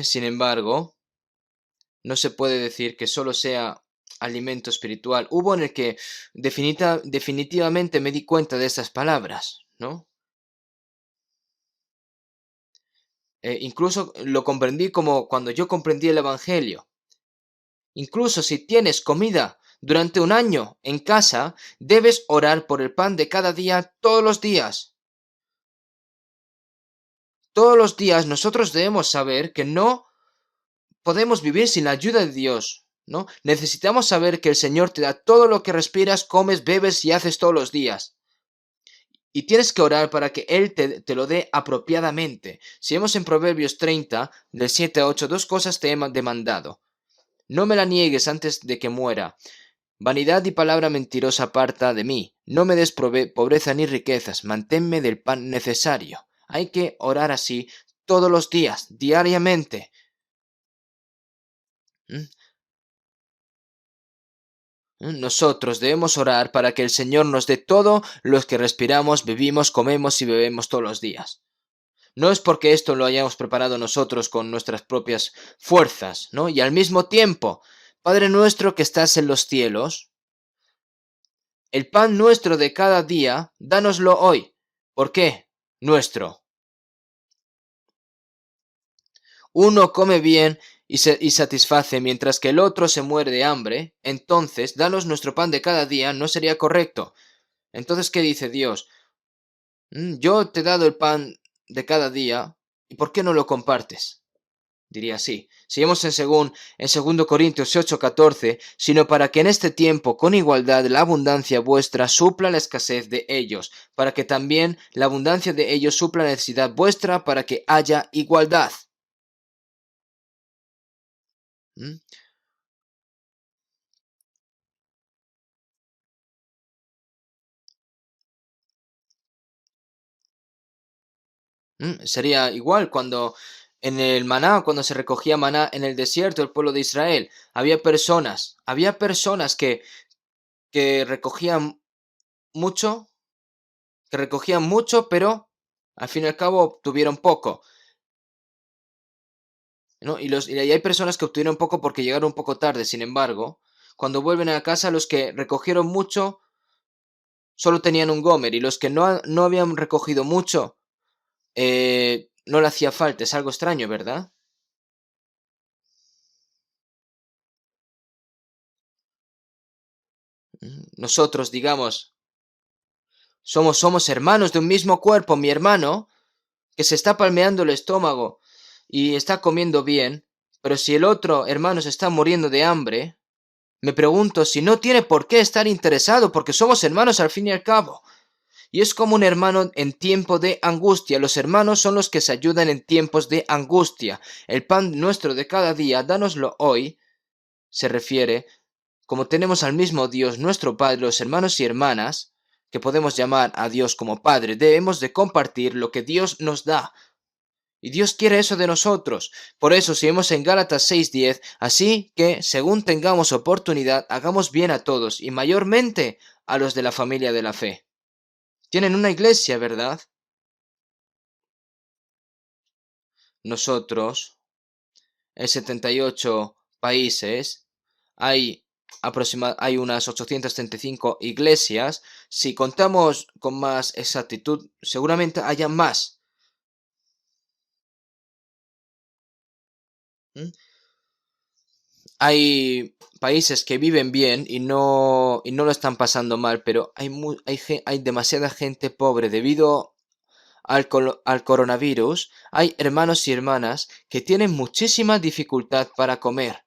Sin embargo, no se puede decir que solo sea alimento espiritual. Hubo en el que definitivamente me di cuenta de estas palabras, ¿no? Incluso lo comprendí como cuando yo comprendí el Evangelio. Incluso si tienes comida durante un año en casa, debes orar por el pan de cada día todos los días. Todos los días nosotros debemos saber que no podemos vivir sin la ayuda de Dios, ¿no? Necesitamos saber que el Señor te da todo lo que respiras, comes, bebes y haces todos los días. Y tienes que orar para que Él te lo dé apropiadamente. Si vemos en Proverbios 30, del 7 a 8, dos cosas te he demandado. No me la niegues antes de que muera. Vanidad y palabra mentirosa aparta de mí. No me des pobreza ni riquezas. Manténme del pan necesario. Hay que orar así todos los días, diariamente. ¿Mm? Nosotros debemos orar para que el Señor nos dé todo lo que respiramos, vivimos, comemos y bebemos todos los días. No es porque esto lo hayamos preparado nosotros con nuestras propias fuerzas, ¿no? Y al mismo tiempo, Padre nuestro que estás en los cielos, el pan nuestro de cada día, dánoslo hoy. ¿Por qué? Nuestro. Uno come bien y satisface mientras que el otro se muere de hambre, entonces danos nuestro pan de cada día, no sería correcto. Entonces, ¿qué dice Dios? Yo te he dado el pan de cada día, ¿y por qué no lo compartes? Diría así. Seguimos en 2 Corintios 8:14, sino para que en este tiempo con igualdad la abundancia vuestra supla la escasez de ellos, para que también la abundancia de ellos supla la necesidad vuestra, para que haya igualdad. ¿Mm? Sería igual cuando en el maná, cuando se recogía maná en el desierto, el pueblo de Israel, había personas que mucho, recogían mucho, pero al fin y al cabo obtuvieron poco, ¿no? Y hay personas que obtuvieron poco porque llegaron un poco tarde. Sin embargo, cuando vuelven a casa, los que recogieron mucho solo tenían un gomer, y los que no habían recogido mucho, no le hacía falta. Es algo extraño, ¿verdad? Nosotros, digamos, somos hermanos de un mismo cuerpo. Mi hermano, que se está palmeando el estómago y está comiendo bien, pero si el otro hermano se está muriendo de hambre, me pregunto si no tiene por qué estar interesado, porque somos hermanos al fin y al cabo. Y es como un hermano en tiempo de angustia. Los hermanos son los que se ayudan en tiempos de angustia. El pan nuestro de cada día, dánoslo hoy, se refiere, como tenemos al mismo Dios, nuestro Padre, los hermanos y hermanas, que podemos llamar a Dios como Padre, debemos de compartir lo que Dios nos da. Y Dios quiere eso de nosotros. Por eso, si vemos en Gálatas 6:10, así que, según tengamos oportunidad, hagamos bien a todos, y mayormente a los de la familia de la fe. Tienen una iglesia, ¿verdad? Nosotros, en 78 países, hay unas 835 iglesias. Si contamos con más exactitud, seguramente haya más. ¿Mm? Hay países que viven bien y no lo están pasando mal, pero hay demasiada gente pobre debido al coronavirus. Hay hermanos y hermanas que tienen muchísima dificultad para comer.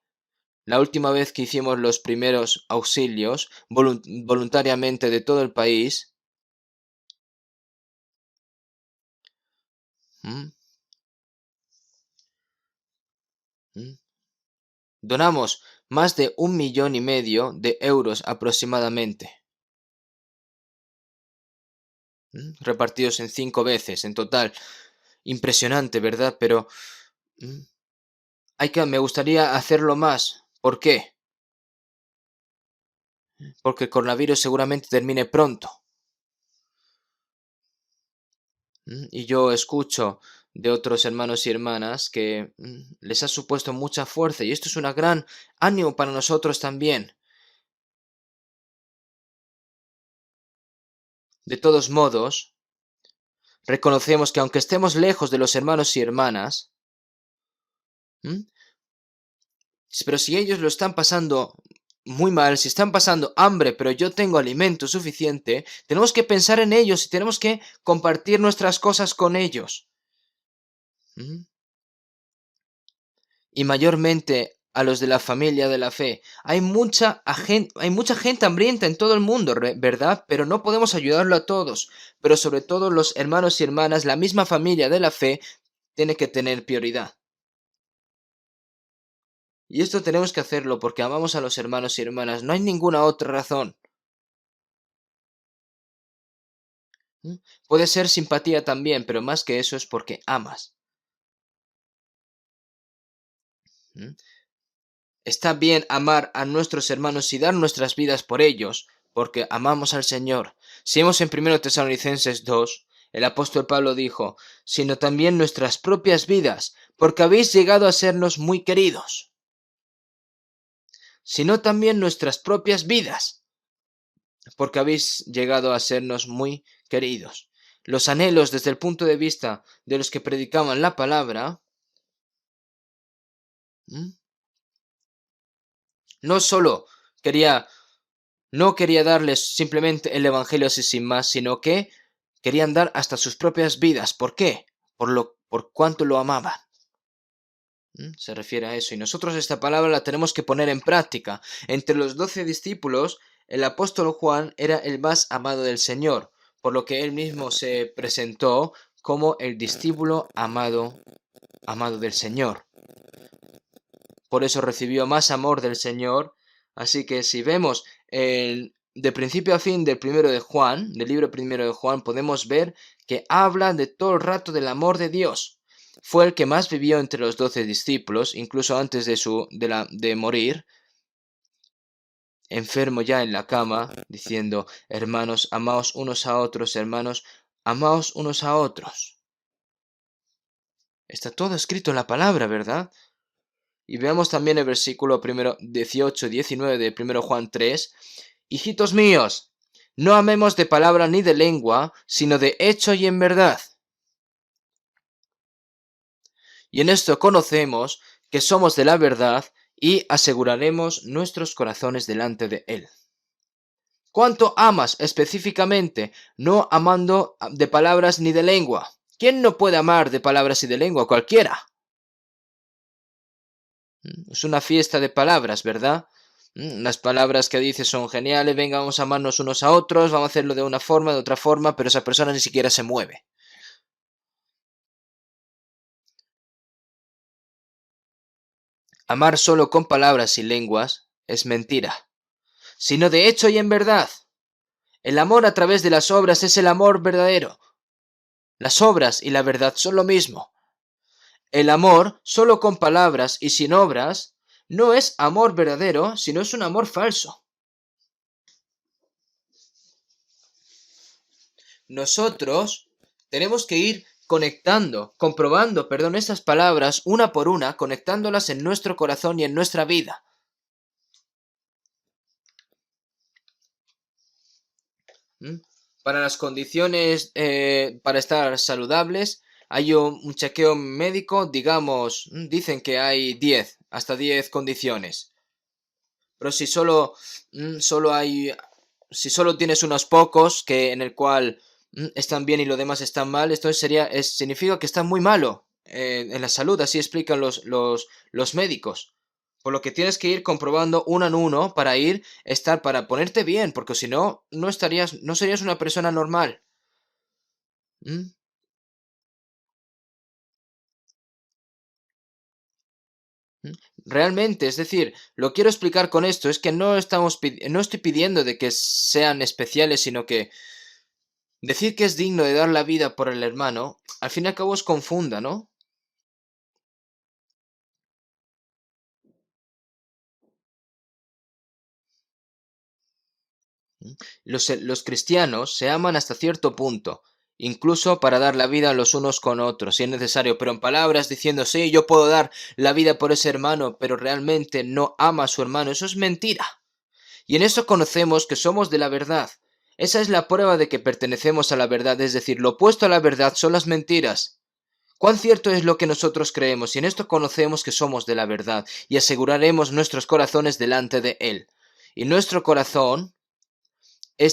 La última vez que hicimos los primeros auxilios voluntariamente de todo el país, ¿m? ¿m? Donamos más de 1,5 millones de euros aproximadamente, repartidos en 5 veces en total. impresionante, ¿verdad? Pero mm, me gustaría hacerlo más. ¿Por qué? Porque el coronavirus seguramente termine pronto. Y yo escucho de otros hermanos y hermanas que les ha supuesto mucha fuerza y esto es una gran ánimo para nosotros también. De todos modos, reconocemos que aunque estemos lejos de los hermanos y hermanas, ¿m? Pero si ellos lo están pasando muy mal, si están pasando hambre, pero yo tengo alimento suficiente, tenemos que pensar en ellos y tenemos que compartir nuestras cosas con ellos. ¿M? Y mayormente a los de la familia de la fe. Hay mucha gente hambrienta en todo el mundo, ¿verdad? Pero no podemos ayudarlo a todos. Pero sobre todo los hermanos y hermanas, la misma familia de la fe, tiene que tener prioridad. Y esto tenemos que hacerlo porque amamos a los hermanos y hermanas. No hay ninguna otra razón. ¿Mm? Puede ser simpatía también, pero más que eso es porque amas. ¿Mm? Está bien amar a nuestros hermanos y dar nuestras vidas por ellos, porque amamos al Señor. Si vemos en 1 Tesalonicenses 2, el apóstol Pablo dijo, sino también nuestras propias vidas, porque habéis llegado a sernos muy queridos. Sino también nuestras propias vidas, porque habéis llegado a sernos muy queridos. Los anhelos desde el punto de vista de los que predicaban la palabra, ¿m? no solo quería No quería darles simplemente el Evangelio así sin más, sino que querían dar hasta sus propias vidas. ¿Por qué? Por cuánto lo amaban. Se refiere a eso. Y nosotros esta palabra la tenemos que poner en práctica. Entre los 12 discípulos, el apóstol Juan era el más amado del Señor, por lo que él mismo se presentó como el discípulo amado, amado del Señor. Por eso recibió más amor del Señor. Así que si vemos de principio a fin del primero de Juan, del libro primero de Juan, podemos ver que habla de todo el rato del amor de Dios. Fue el que más vivió entre los 12 discípulos, incluso antes de morir, enfermo ya en la cama, diciendo, hermanos, amaos unos a otros, hermanos, amaos unos a otros. Está todo escrito en la palabra, ¿verdad? Y veamos también el versículo 18 y 19 de 1 Juan 3. Hijitos míos, no amemos de palabra ni de lengua, sino de hecho y en verdad. Y en esto conocemos que somos de la verdad y aseguraremos nuestros corazones delante de Él. ¿Cuánto amas específicamente, no amando de palabras ni de lengua? ¿Quién no puede amar de palabras y de lengua? Cualquiera. Es una fiesta de palabras, ¿verdad? Las palabras que dice son geniales, venga, vamos a amarnos unos a otros, vamos a hacerlo de una forma, de otra forma, pero esa persona ni siquiera se mueve. Amar solo con palabras y lenguas es mentira, sino de hecho y en verdad. El amor a través de las obras es el amor verdadero. Las obras y la verdad son lo mismo. El amor solo con palabras y sin obras no es amor verdadero, sino es un amor falso. Nosotros tenemos que ir comprobando, estas palabras una por una, conectándolas en nuestro corazón y en nuestra vida. ¿Mm? Para las condiciones, para estar saludables, hay un chequeo médico, digamos, dicen que hay 10, hasta 10 condiciones. Pero si solo tienes unos pocos que en el cual están bien y los demás están mal, esto significa que estás muy malo en la salud, así explican los médicos. Por lo que tienes que ir comprobando uno en uno para ponerte bien, porque si no, no serías una persona normal. ¿Mm? ¿Mm? Realmente, es decir, lo quiero explicar con esto, es que no estoy pidiendo de que sean especiales, sino que Decir que es digno de dar la vida por el hermano, al fin y al cabo os confunda, ¿no? Los cristianos se aman hasta cierto punto, incluso para dar la vida los unos con otros, si es necesario, pero en palabras diciendo, sí, yo puedo dar la vida por ese hermano, pero realmente no ama a su hermano, eso es mentira. Y en eso conocemos que somos de la verdad. Esa es la prueba de que pertenecemos a la verdad, es decir, lo opuesto a la verdad son las mentiras. Cuán cierto es lo que nosotros creemos, y en esto conocemos que somos de la verdad, y aseguraremos nuestros corazones delante de Él. Y nuestro corazón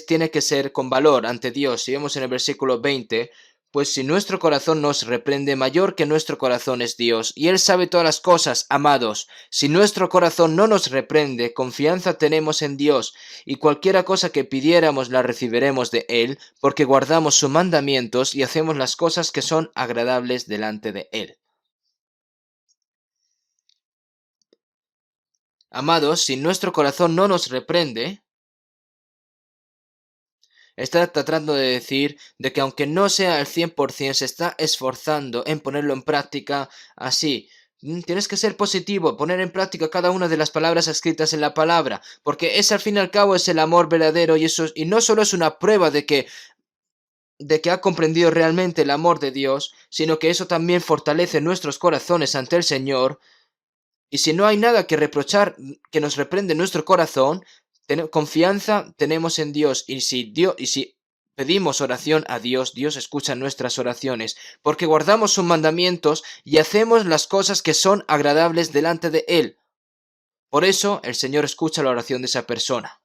tiene que ser con valor ante Dios. Si vemos en el versículo 20, pues si nuestro corazón nos reprende, mayor que nuestro corazón es Dios, y Él sabe todas las cosas, amados. Si nuestro corazón no nos reprende, confianza tenemos en Dios, y cualquiera cosa que pidiéramos la recibiremos de Él, porque guardamos sus mandamientos y hacemos las cosas que son agradables delante de Él. Amados, si nuestro corazón no nos reprende, está tratando de decir de que aunque no sea al 100%, se está esforzando en ponerlo en práctica así. Tienes que ser positivo, poner en práctica cada una de las palabras escritas en la palabra, porque ese al fin y al cabo es el amor verdadero y eso y no solo es una prueba de que ha comprendido realmente el amor de Dios, sino que eso también fortalece nuestros corazones ante el Señor. Y si no hay nada que reprochar que nos reprende nuestro corazón, confianza tenemos en Dios. Y si pedimos oración a Dios, Dios escucha nuestras oraciones, porque guardamos sus mandamientos y hacemos las cosas que son agradables delante de Él. Por eso el Señor escucha la oración de esa persona.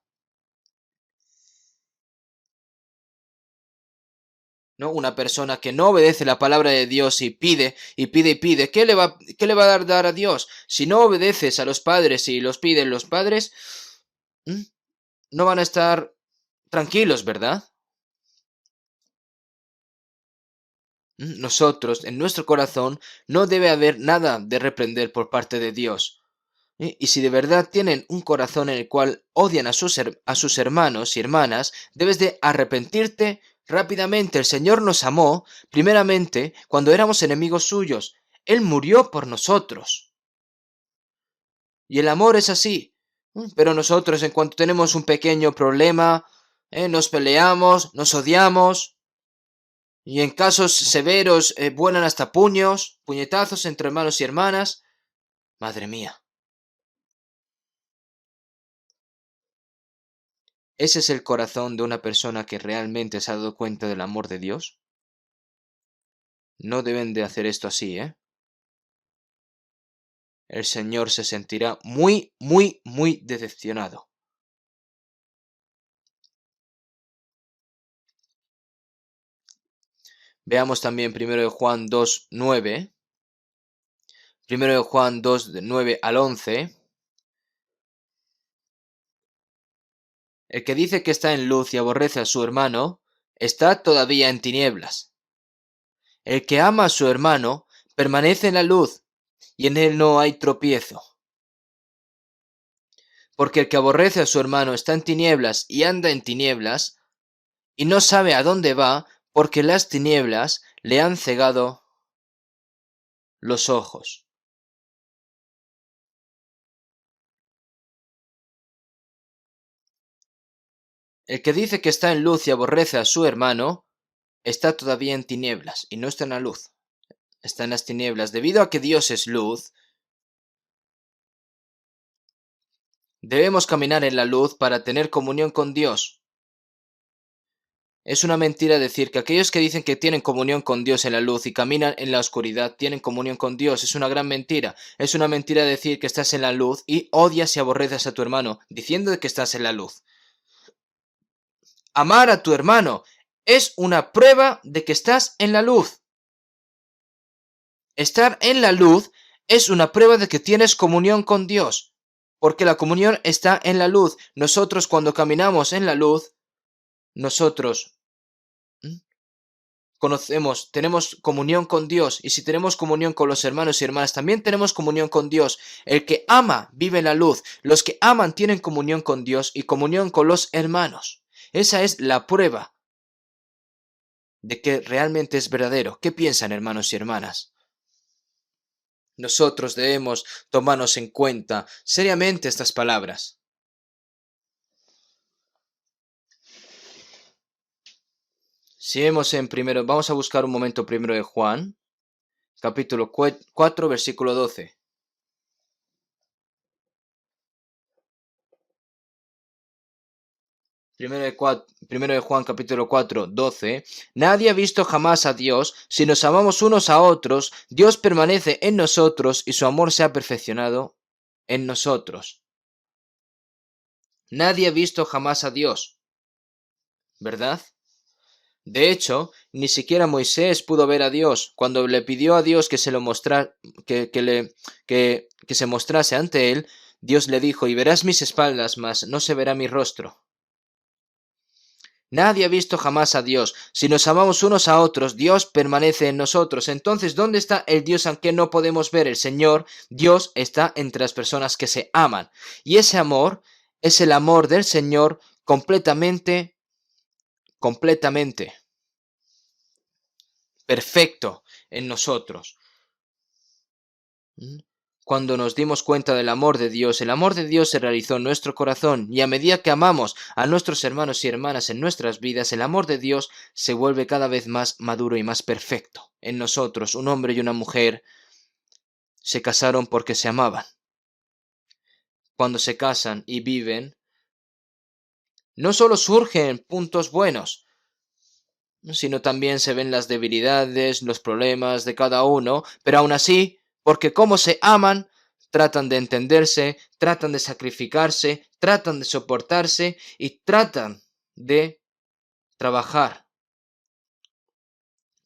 ¿No? Una persona que no obedece la palabra de Dios y pide y pide y pide, ¿qué le va a dar a Dios? Si no obedeces a los padres y los piden los padres, ¿m? No van a estar tranquilos, ¿verdad? Nosotros, en nuestro corazón, no debe haber nada de reprender por parte de Dios. Y si de verdad tienen un corazón en el cual odian a sus hermanos y hermanas, debes de arrepentirte rápidamente. El Señor nos amó, primeramente, cuando éramos enemigos suyos. Él murió por nosotros. Y el amor es así. Pero nosotros, en cuanto tenemos un pequeño problema, nos peleamos, nos odiamos. Y en casos severos vuelan hasta puñetazos entre hermanos y hermanas. Madre mía. ¿Ese es el corazón de una persona que realmente se ha dado cuenta del amor de Dios? No deben de hacer esto así, ¿eh? El Señor se sentirá muy, muy, muy decepcionado. Veamos también 1 Juan 2:9. 1 Juan 2, de 9 al 11. El que dice que está en luz y aborrece a su hermano, está todavía en tinieblas. El que ama a su hermano, permanece en la luz, y en él no hay tropiezo. Porque el que aborrece a su hermano está en tinieblas y anda en tinieblas, y no sabe a dónde va, porque las tinieblas le han cegado los ojos. El que dice que está en luz y aborrece a su hermano, está todavía en tinieblas, y no está en la luz, está en las tinieblas. Debido a que Dios es luz, debemos caminar en la luz para tener comunión con Dios. Es una mentira decir que aquellos que dicen que tienen comunión con Dios en la luz y caminan en la oscuridad tienen comunión con Dios. Es una gran mentira. Es una mentira decir que estás en la luz y odias y aborreces a tu hermano, diciendo que estás en la luz. Amar a tu hermano es una prueba de que estás en la luz. Estar en la luz es una prueba de que tienes comunión con Dios, porque la comunión está en la luz. Nosotros cuando caminamos en la luz, nosotros tenemos comunión con Dios, y si tenemos comunión con los hermanos y hermanas, también tenemos comunión con Dios. El que ama vive en la luz. Los que aman tienen comunión con Dios y comunión con los hermanos. Esa es la prueba de que realmente es verdadero. ¿Qué piensan, hermanos y hermanas? Nosotros debemos tomarnos en cuenta seriamente estas palabras. Si vemos en primero, vamos a buscar un momento primero de Juan, capítulo 4, versículo 12. Primero de Juan capítulo 4, 12. Nadie ha visto jamás a Dios. Si nos amamos unos a otros, Dios permanece en nosotros y su amor se ha perfeccionado en nosotros. Nadie ha visto jamás a Dios, ¿verdad? De hecho, ni siquiera Moisés pudo ver a Dios. Cuando le pidió a Dios que se lo mostrara, que se mostrase ante él, Dios le dijo: y verás mis espaldas, mas no se verá mi rostro. Nadie ha visto jamás a Dios. Si nos amamos unos a otros, Dios permanece en nosotros. Entonces, ¿dónde está el Dios al que no podemos ver? El Señor, Dios, está entre las personas que se aman. Y ese amor es el amor del Señor completamente perfecto en nosotros. Cuando nos dimos cuenta del amor de Dios, el amor de Dios se realizó en nuestro corazón, y a medida que amamos a nuestros hermanos y hermanas en nuestras vidas, el amor de Dios se vuelve cada vez más maduro y más perfecto en nosotros. Un hombre y una mujer se casaron porque se amaban. Cuando se casan y viven, no solo surgen puntos buenos, sino también se ven las debilidades, los problemas de cada uno, pero aún así, porque como se aman, tratan de entenderse, tratan de sacrificarse, tratan de soportarse y tratan de trabajar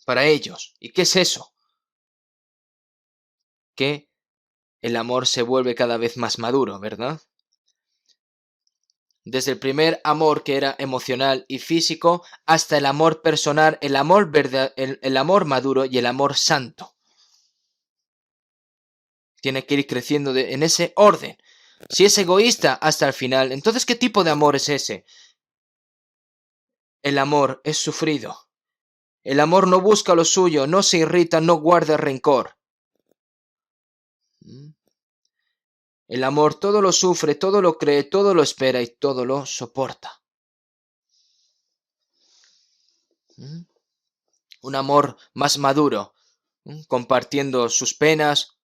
para ellos. ¿Y qué es eso? Que el amor se vuelve cada vez más maduro, ¿verdad? Desde el primer amor, que era emocional y físico, hasta el amor personal, el amor el amor maduro y el amor santo. Tiene que ir creciendo en ese orden. Si es egoísta hasta el final, entonces ¿qué tipo de amor es ese? El amor es sufrido. El amor no busca lo suyo, no se irrita, no guarda rencor. El amor todo lo sufre, todo lo cree, todo lo espera y todo lo soporta. Un amor más maduro, compartiendo sus penas,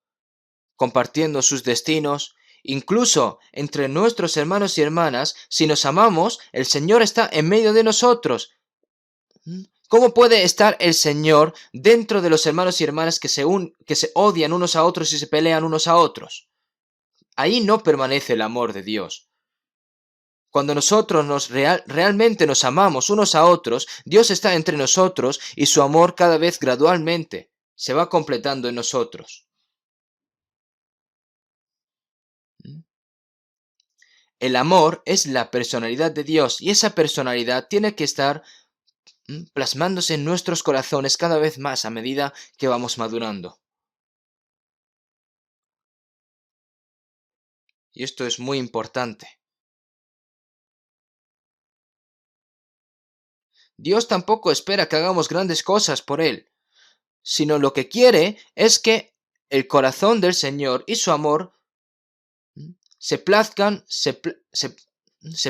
compartiendo sus destinos. Incluso entre nuestros hermanos y hermanas, si nos amamos, el Señor está en medio de nosotros. ¿Cómo puede estar el Señor dentro de los hermanos y hermanas que se odian unos a otros y se pelean unos a otros? Ahí no permanece el amor de Dios. Cuando nosotros realmente nos amamos unos a otros, Dios está entre nosotros y su amor cada vez gradualmente se va completando en nosotros. El amor es la personalidad de Dios, y esa personalidad tiene que estar plasmándose en nuestros corazones cada vez más a medida que vamos madurando. Y esto es muy importante. Dios tampoco espera que hagamos grandes cosas por Él, sino lo que quiere es que el corazón del Señor y su amor se plazcan, se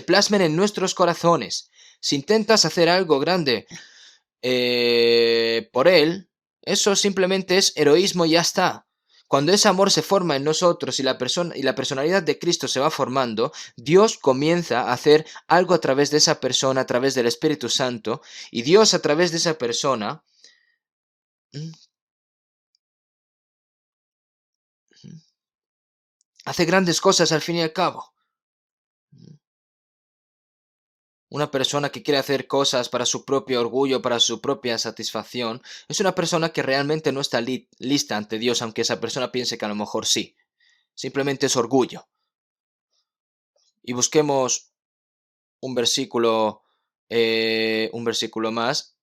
plasmen en nuestros corazones. Si intentas hacer algo grande por Él, eso simplemente es heroísmo y ya está. Cuando ese amor se forma en nosotros y la personalidad de Cristo se va formando, Dios comienza a hacer algo a través de esa persona, a través del Espíritu Santo, y Dios a través de esa persona hace grandes cosas al fin y al cabo. Una persona que quiere hacer cosas para su propio orgullo, para su propia satisfacción, es una persona que realmente no está lista ante Dios, aunque esa persona piense que a lo mejor sí. Simplemente es orgullo. Y busquemos un versículo más.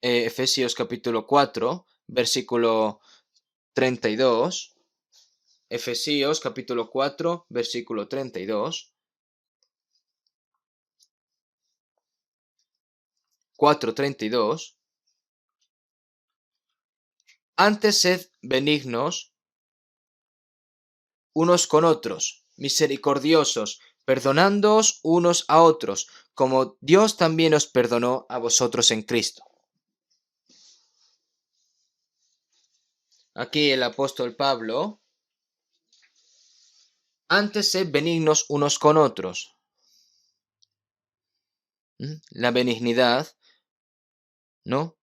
Efesios capítulo 4, versículo 32. Efesios capítulo 4, versículo 32. 4:32. Antes sed benignos unos con otros, misericordiosos, perdonándoos unos a otros, como Dios también os perdonó a vosotros en Cristo. Aquí el apóstol Pablo, antes sed benignos unos con otros. La benignidad, ¿no?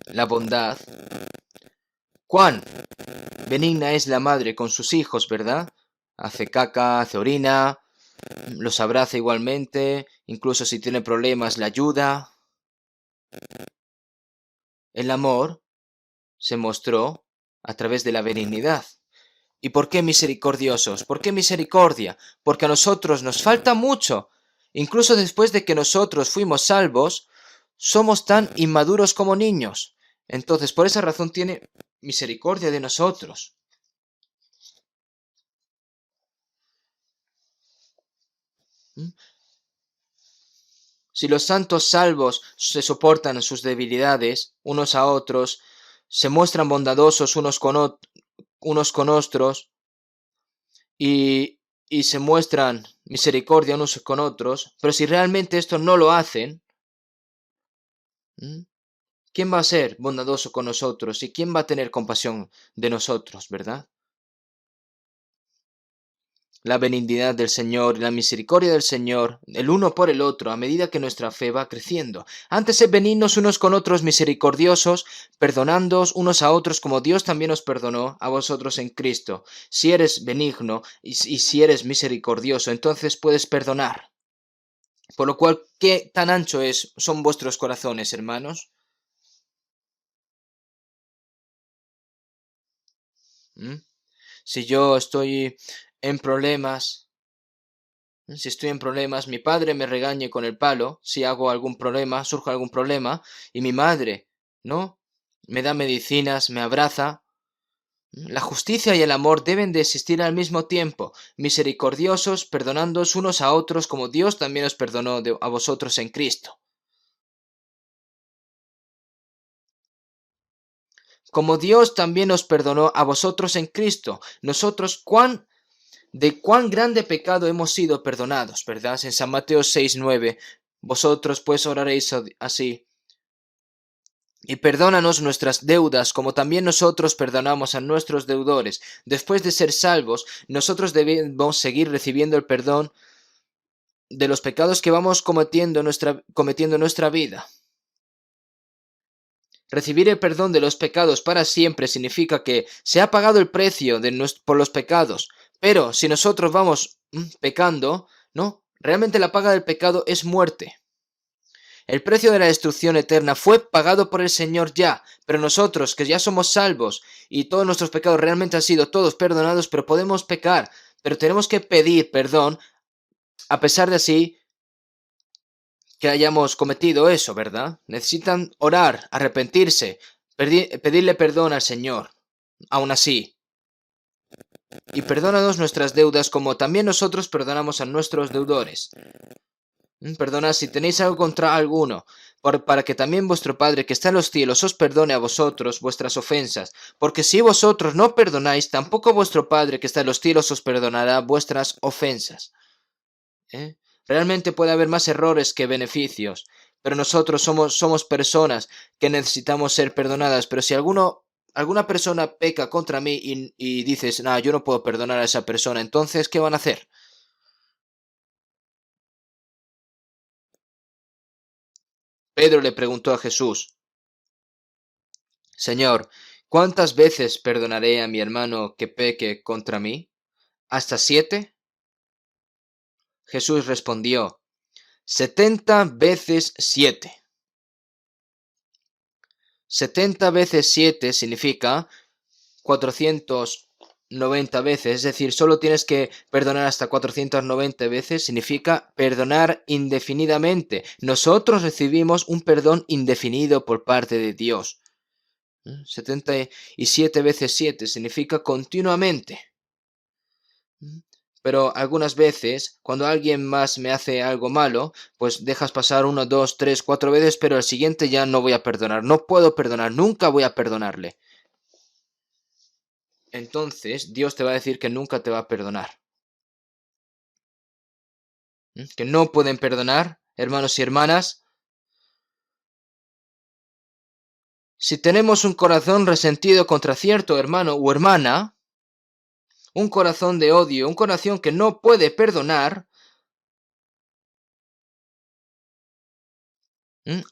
La bondad. Cuán benigna es la madre con sus hijos, ¿verdad? Hace caca, hace orina, los abraza igualmente, incluso si tiene problemas le ayuda. El amor se mostró a través de la benignidad. ¿Y por qué misericordiosos? ¿Por qué misericordia? Porque a nosotros nos falta mucho. Incluso después de que nosotros fuimos salvos, somos tan inmaduros como niños. Entonces, por esa razón tiene misericordia de nosotros. ¿Mm? Si los santos salvos se soportan sus debilidades unos a otros, se muestran bondadosos unos con otros y se muestran misericordia unos con otros, pero si realmente esto no lo hacen, ¿mm? ¿Quién va a ser bondadoso con nosotros y quién va a tener compasión de nosotros, verdad? La benignidad del Señor y la misericordia del Señor, el uno por el otro, a medida que nuestra fe va creciendo. Antes sed benignos unos con otros, misericordiosos, perdonándoos unos a otros como Dios también os perdonó a vosotros en Cristo. Si eres benigno y si eres misericordioso, entonces puedes perdonar. Por lo cual, ¿qué tan ancho son vuestros corazones, hermanos? ¿Mm? Si yo estoy en problemas, si estoy en problemas, mi padre me regañe con el palo, si hago algún problema, surge algún problema, y mi madre, ¿no? Me da medicinas, me abraza. La justicia y el amor deben de existir al mismo tiempo, misericordiosos, perdonándoos unos a otros como Dios también os perdonó a vosotros en Cristo. Como Dios también os perdonó a vosotros en Cristo, nosotros de cuán grande pecado hemos sido perdonados, ¿verdad? En San Mateo 6:9, vosotros pues oraréis así. Y perdónanos nuestras deudas, como también nosotros perdonamos a nuestros deudores. Después de ser salvos, nosotros debemos seguir recibiendo el perdón de los pecados que vamos cometiendo en nuestra vida. Recibir el perdón de los pecados para siempre significa que se ha pagado el precio por los pecados. Pero si nosotros vamos pecando, ¿no? Realmente la paga del pecado es muerte. El precio de la destrucción eterna fue pagado por el Señor ya, pero nosotros que ya somos salvos y todos nuestros pecados realmente han sido todos perdonados, pero podemos pecar, pero tenemos que pedir perdón a pesar de así que hayamos cometido eso, ¿verdad? Necesitan orar, arrepentirse, pedirle perdón al Señor, aún así. Y perdónanos nuestras deudas como también nosotros perdonamos a nuestros deudores. Perdonad si tenéis algo contra alguno, para que también vuestro Padre que está en los cielos os perdone a vosotros vuestras ofensas, porque si vosotros no perdonáis, tampoco vuestro Padre que está en los cielos os perdonará vuestras ofensas. ¿Eh? Realmente puede haber más errores que beneficios, pero nosotros somos personas que necesitamos ser perdonadas, pero si alguna persona peca contra mí y dices, no, yo no puedo perdonar a esa persona, entonces, ¿qué van a hacer? Pedro le preguntó a Jesús, Señor, ¿cuántas veces perdonaré a mi hermano que peque contra mí? ¿Hasta 7? Jesús respondió, 70 veces 7. 70 veces 7 significa 490 veces, es decir, solo tienes que perdonar hasta 490 veces, significa perdonar indefinidamente. Nosotros recibimos un perdón indefinido por parte de Dios. 77 veces 7 significa continuamente. Pero algunas veces, cuando alguien más me hace algo malo, pues dejas pasar 1, 2, 3, 4 veces, pero al siguiente ya no voy a perdonar. No puedo perdonar, nunca voy a perdonarle. Entonces, Dios te va a decir que nunca te va a perdonar. Que no pueden perdonar, hermanos y hermanas. Si tenemos un corazón resentido contra cierto hermano o hermana, un corazón de odio, un corazón que no puede perdonar,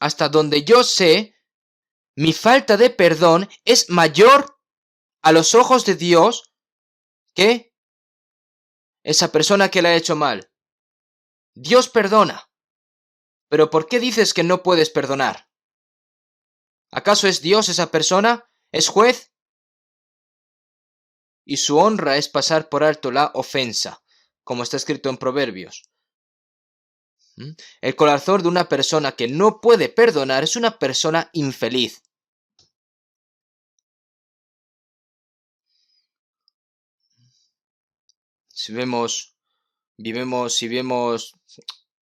hasta donde yo sé, mi falta de perdón es mayor a los ojos de Dios que esa persona que le ha hecho mal. Dios perdona. Pero ¿por qué dices que no puedes perdonar? ¿Acaso es Dios esa persona? ¿Es juez? Y su honra es pasar por alto la ofensa, como está escrito en Proverbios. El corazón de una persona que no puede perdonar es una persona infeliz. Si vemos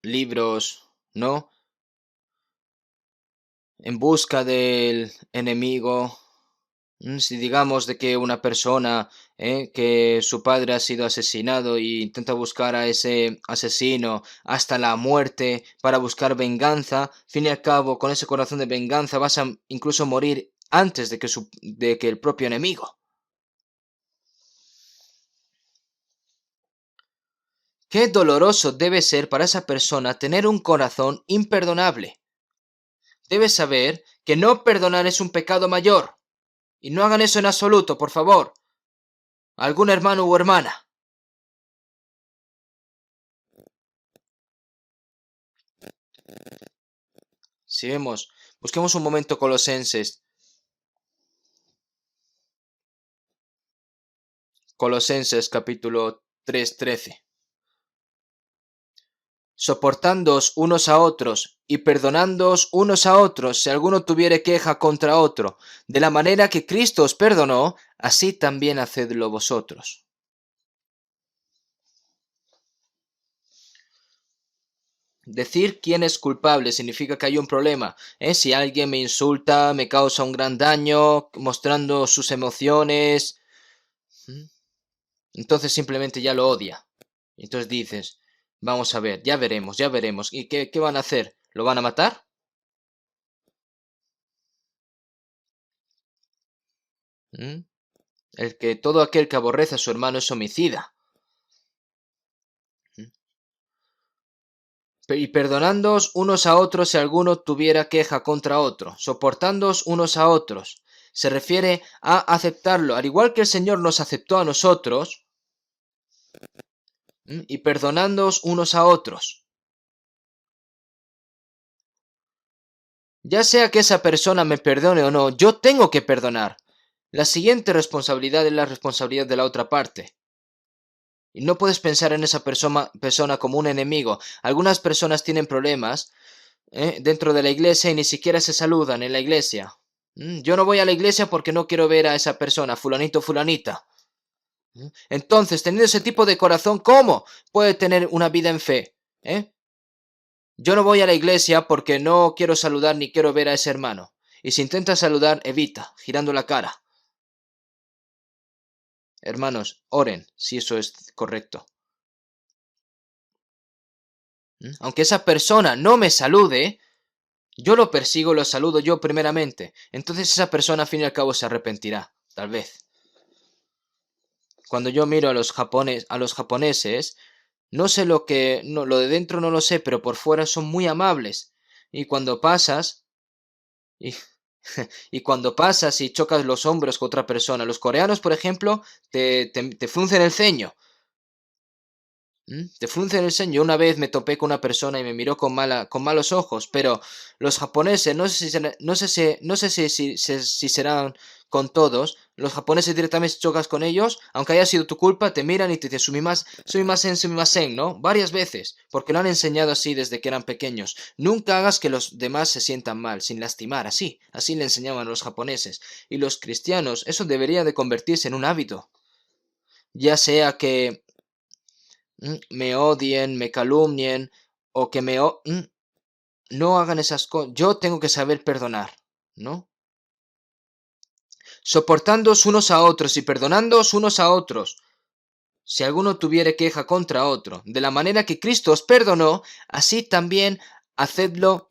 libros, ¿no? En busca del enemigo. Si digamos de que una persona que su padre ha sido asesinado e intenta buscar a ese asesino hasta la muerte para buscar venganza, fin y al cabo, con ese corazón de venganza vas a incluso morir antes de que el propio enemigo. Qué doloroso debe ser para esa persona tener un corazón imperdonable. Debes saber que no perdonar es un pecado mayor. Y no hagan eso en absoluto, por favor. Algún hermano u hermana. Si vemos, busquemos un momento Colosenses. Colosenses capítulo 3:13. Soportándoos unos a otros y perdonándoos unos a otros si alguno tuviere queja contra otro, de la manera que Cristo os perdonó, así también hacedlo vosotros. Decir quién es culpable significa que hay un problema. Si alguien me insulta, me causa un gran daño, mostrando sus emociones, entonces simplemente ya lo odia. Entonces dices, vamos a ver, ya veremos, ya veremos. ¿Y qué van a hacer? ¿Lo van a matar? Todo aquel que aborrece a su hermano es homicida. Y perdonándoos unos a otros si alguno tuviera queja contra otro, soportándoos unos a otros. Se refiere a aceptarlo, al igual que el Señor nos aceptó a nosotros, y perdonándoos unos a otros. Ya sea que esa persona me perdone o no, yo tengo que perdonar. La siguiente responsabilidad es la responsabilidad de la otra parte. Y no puedes pensar en esa persona como un enemigo. Algunas personas tienen problemas dentro de la iglesia y ni siquiera se saludan en la iglesia. Yo no voy a la iglesia porque no quiero ver a esa persona, fulanito, fulanita. Entonces, teniendo ese tipo de corazón, ¿cómo puede tener una vida en fe? Yo no voy a la iglesia porque no quiero saludar ni quiero ver a ese hermano. Y si intenta saludar, evita, girando la cara. Hermanos, oren si eso es correcto. Aunque esa persona no me salude, yo lo persigo, lo saludo yo primeramente. Entonces esa persona al fin y al cabo se arrepentirá, tal vez. Cuando yo miro a los japoneses, no sé lo de dentro no lo sé, pero por fuera son muy amables. Y cuando pasas, y, y cuando pasas y chocas los hombros con otra persona, los coreanos, por ejemplo, te fruncen el ceño. Te fruncen el ceño. Una vez me topé con una persona y me miró con malos ojos, pero los japoneses, no sé si serán con todos, los japoneses directamente chocas con ellos, aunque haya sido tu culpa, te miran y te dicen sumimasen, ¿no? Varias veces, porque lo han enseñado así desde que eran pequeños. Nunca hagas que los demás se sientan mal, sin lastimar, así le enseñaban a los japoneses. Y los cristianos, eso debería de convertirse en un hábito. Ya sea que me odien, me calumnien o que no hagan esas cosas. Yo tengo que saber perdonar, ¿no? Soportándoos unos a otros y perdonándoos unos a otros, si alguno tuviere queja contra otro, de la manera que Cristo os perdonó, así también hacedlo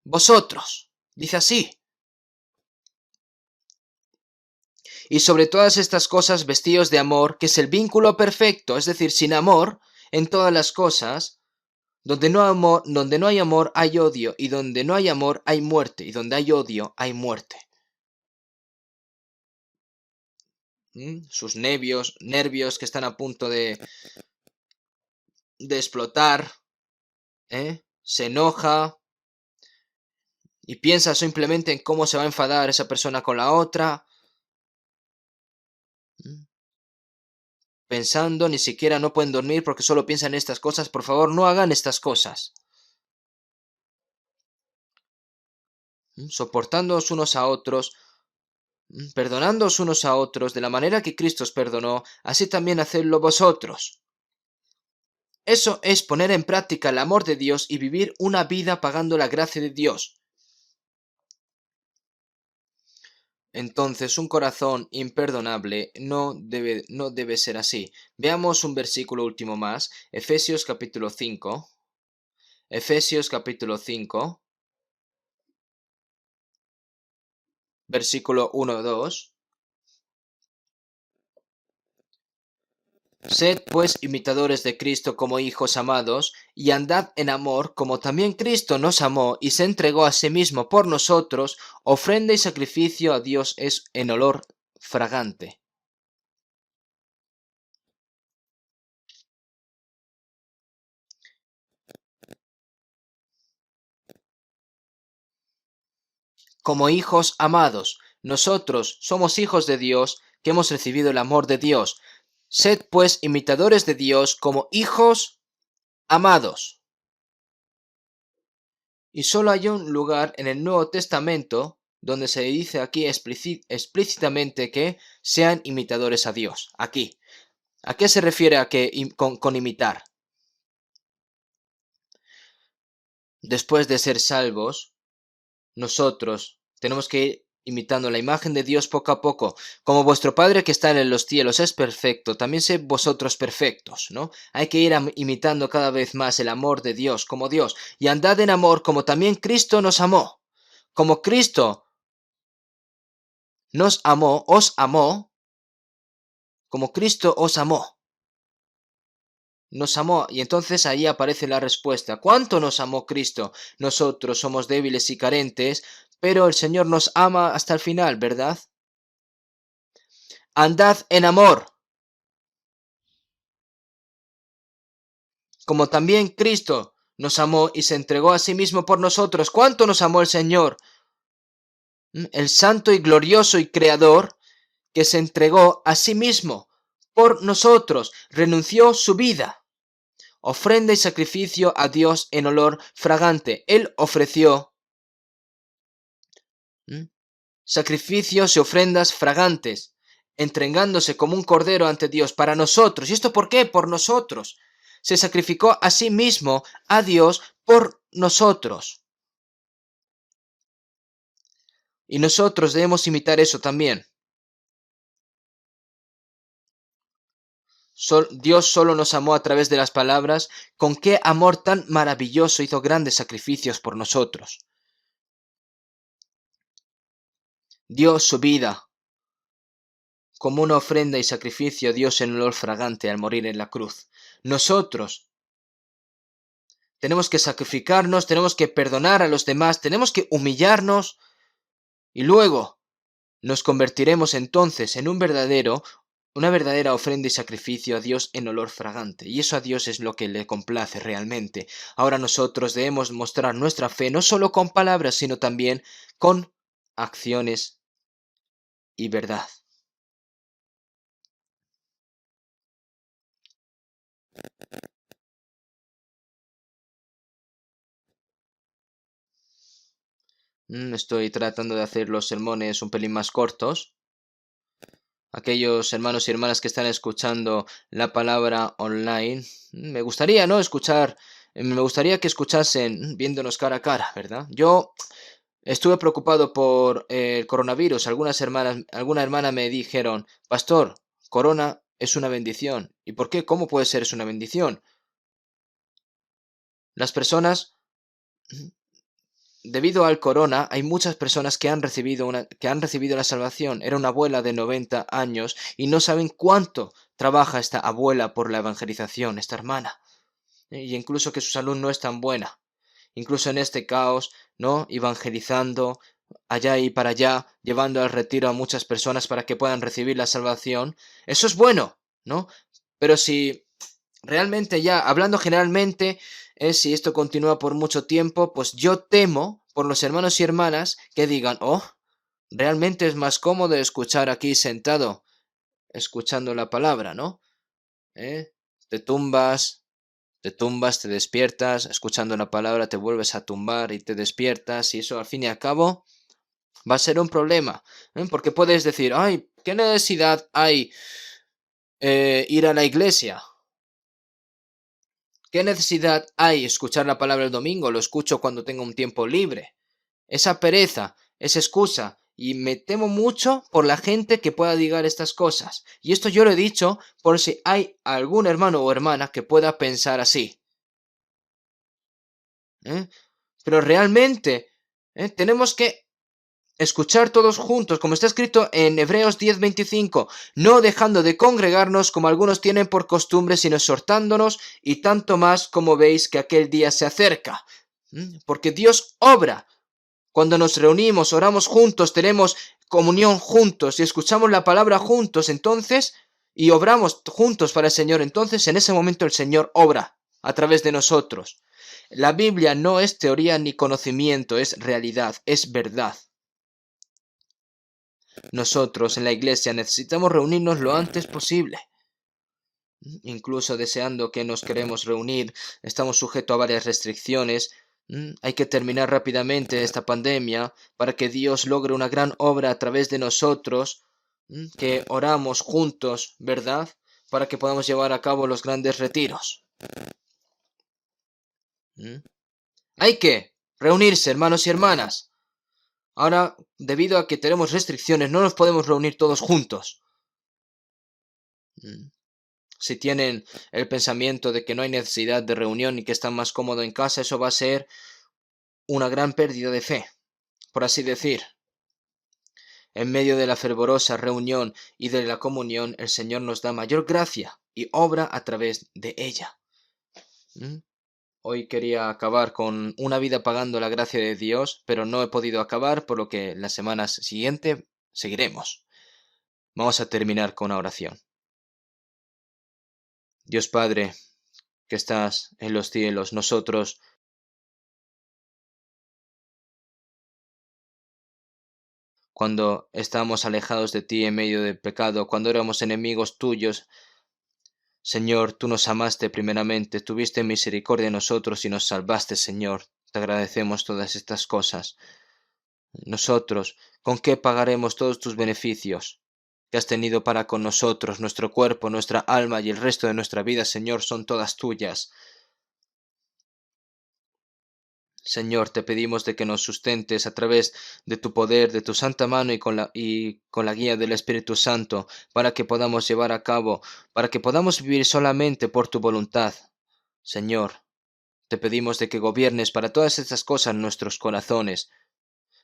vosotros. Dice así. Y sobre todas estas cosas vestíos de amor, que es el vínculo perfecto, es decir, sin amor en todas las cosas, donde no hay amor hay odio, y donde no hay amor hay muerte, y donde hay odio hay muerte. Sus nervios que están a punto de explotar, se enoja y piensa simplemente en cómo se va a enfadar esa persona con la otra, pensando, ni siquiera no pueden dormir porque solo piensan en estas cosas. Por favor, no hagan estas cosas. Soportándoos unos a otros, perdonándoos unos a otros de la manera que Cristo os perdonó, así también hacedlo vosotros. Eso es poner en práctica el amor de Dios y vivir una vida pagando la gracia de Dios. Entonces, un corazón imperdonable no debe ser así. Veamos un versículo último más, Efesios capítulo 5. Efesios capítulo 5, versículo 1-2. Sed pues imitadores de Cristo como hijos amados, y andad en amor, como también Cristo nos amó y se entregó a sí mismo por nosotros, ofrenda y sacrificio a Dios es en olor fragante. Como hijos amados, nosotros somos hijos de Dios, que hemos recibido el amor de Dios. Sed pues imitadores de Dios como hijos amados. Y solo hay un lugar en el Nuevo Testamento donde se dice aquí explícitamente que sean imitadores a Dios. Aquí. ¿A qué se refiere con imitar? Después de ser salvos, nosotros tenemos que ir imitando la imagen de Dios poco a poco. Como vuestro Padre que está en los cielos es perfecto, también sed vosotros perfectos, ¿no? Hay que ir imitando cada vez más el amor de Dios como Dios. Y andad en amor como también Cristo nos amó. Como Cristo nos amó, os amó, como Cristo os amó. Nos amó, y entonces ahí aparece la respuesta. ¿Cuánto nos amó Cristo? Nosotros somos débiles y carentes, pero el Señor nos ama hasta el final, ¿verdad? Andad en amor, como también Cristo nos amó y se entregó a sí mismo por nosotros. ¿Cuánto nos amó el Señor? El santo y glorioso y creador que se entregó a sí mismo por nosotros, renunció su vida. Ofrenda y sacrificio a Dios en olor fragante. Él ofreció sacrificios y ofrendas fragantes, entregándose como un cordero ante Dios para nosotros. ¿Y esto por qué? Por nosotros. Se sacrificó a sí mismo, a Dios, por nosotros. Y nosotros debemos imitar eso también. Dios solo nos amó a través de las palabras. Con qué amor tan maravilloso hizo grandes sacrificios por nosotros. Dio su vida como una ofrenda y sacrificio a Dios en olor fragante al morir en la cruz. Nosotros tenemos que sacrificarnos, tenemos que perdonar a los demás, tenemos que humillarnos y luego nos convertiremos entonces en una verdadera ofrenda y sacrificio a Dios en olor fragante. Y eso a Dios es lo que le complace realmente. Ahora nosotros debemos mostrar nuestra fe no solo con palabras, sino también con acciones y verdad. Estoy tratando de hacer los sermones un pelín más cortos. aquellos hermanos y hermanas que están escuchando la palabra online. Me gustaría, ¿no? Me gustaría que escuchasen viéndonos cara a cara, ¿verdad? Yo estuve preocupado por el coronavirus. Alguna hermana me dijeron, pastor, corona es una bendición. ¿Y por qué? ¿Cómo puede ser es una bendición? Las personas, debido al corona, hay muchas personas que han recibido la salvación. Era una abuela de 90 años y no saben cuánto trabaja esta abuela por la evangelización, esta hermana. Y incluso que su salud no es tan buena. Incluso en este caos, ¿no? Evangelizando allá y para allá, llevando al retiro a muchas personas para que puedan recibir la salvación. Eso es bueno, ¿no? Pero si realmente ya, hablando generalmente, si esto continúa por mucho tiempo, pues yo temo por los hermanos y hermanas que digan, oh, realmente es más cómodo escuchar aquí sentado, escuchando la palabra, ¿no? ¿Eh? Te tumbas, te despiertas, escuchando la palabra, te vuelves a tumbar y te despiertas, y eso al fin y al cabo va a ser un problema, porque puedes decir, ay, ¿qué necesidad hay ir a la iglesia? ¿Qué necesidad hay escuchar la palabra el domingo? Lo escucho cuando tengo un tiempo libre. Esa pereza, esa excusa. Y me temo mucho por la gente que pueda digar estas cosas. Y esto yo lo he dicho por si hay algún hermano o hermana que pueda pensar así. ¿Eh? Pero realmente tenemos que escuchar todos juntos, como está escrito en Hebreos 10:25, no dejando de congregarnos como algunos tienen por costumbre, sino exhortándonos, y tanto más como veis que aquel día se acerca. Porque Dios obra. Cuando nos reunimos, oramos juntos, tenemos comunión juntos y escuchamos la palabra juntos, entonces, y obramos juntos para el Señor, entonces en ese momento el Señor obra a través de nosotros. La Biblia no es teoría ni conocimiento, es realidad, es verdad. Nosotros en la iglesia necesitamos reunirnos lo antes posible. Incluso deseando que nos queremos reunir, estamos sujetos a varias restricciones. Hay que terminar rápidamente esta pandemia para que Dios logre una gran obra a través de nosotros, que oramos juntos, ¿verdad? Para que podamos llevar a cabo los grandes retiros. Hay que reunirse, hermanos y hermanas. Ahora, debido a que tenemos restricciones, no nos podemos reunir todos juntos. Si tienen el pensamiento de que no hay necesidad de reunión y que están más cómodos en casa, eso va a ser una gran pérdida de fe, por así decir. En medio de la fervorosa reunión y de la comunión, el Señor nos da mayor gracia y obra a través de ella. Hoy quería acabar con una vida pagando la gracia de Dios, pero no he podido acabar, por lo que las semanas siguientes seguiremos. Vamos a terminar con una oración. Dios Padre, que estás en los cielos, nosotros cuando estábamos alejados de ti en medio del pecado, cuando éramos enemigos tuyos, Señor, tú nos amaste primeramente, tuviste misericordia de nosotros y nos salvaste, Señor. Te agradecemos todas estas cosas. Nosotros, ¿con qué pagaremos todos tus beneficios que has tenido para con nosotros? Nuestro cuerpo, nuestra alma y el resto de nuestra vida, Señor, son todas tuyas. Señor, te pedimos de que nos sustentes a través de tu poder, de tu santa mano y con la guía del Espíritu Santo, para que podamos llevar a cabo, para que podamos vivir solamente por tu voluntad. Señor, te pedimos de que gobiernes para todas estas cosas nuestros corazones,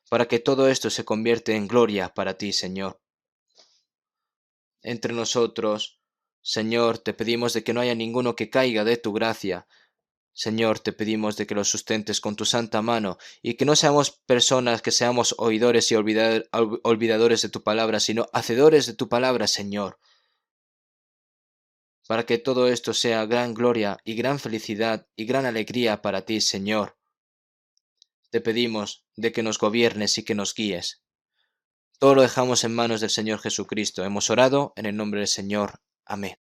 para que todo esto se convierta en gloria para ti, Señor. Entre nosotros, Señor, te pedimos de que no haya ninguno que caiga de tu gracia. Señor, te pedimos de que los sustentes con tu santa mano y que no seamos personas que seamos oidores y olvidadores de tu palabra, sino hacedores de tu palabra, Señor, para que todo esto sea gran gloria y gran felicidad y gran alegría para ti, Señor. Te pedimos de que nos gobiernes y que nos guíes. Todo lo dejamos en manos del Señor Jesucristo. Hemos orado en el nombre del Señor. Amén.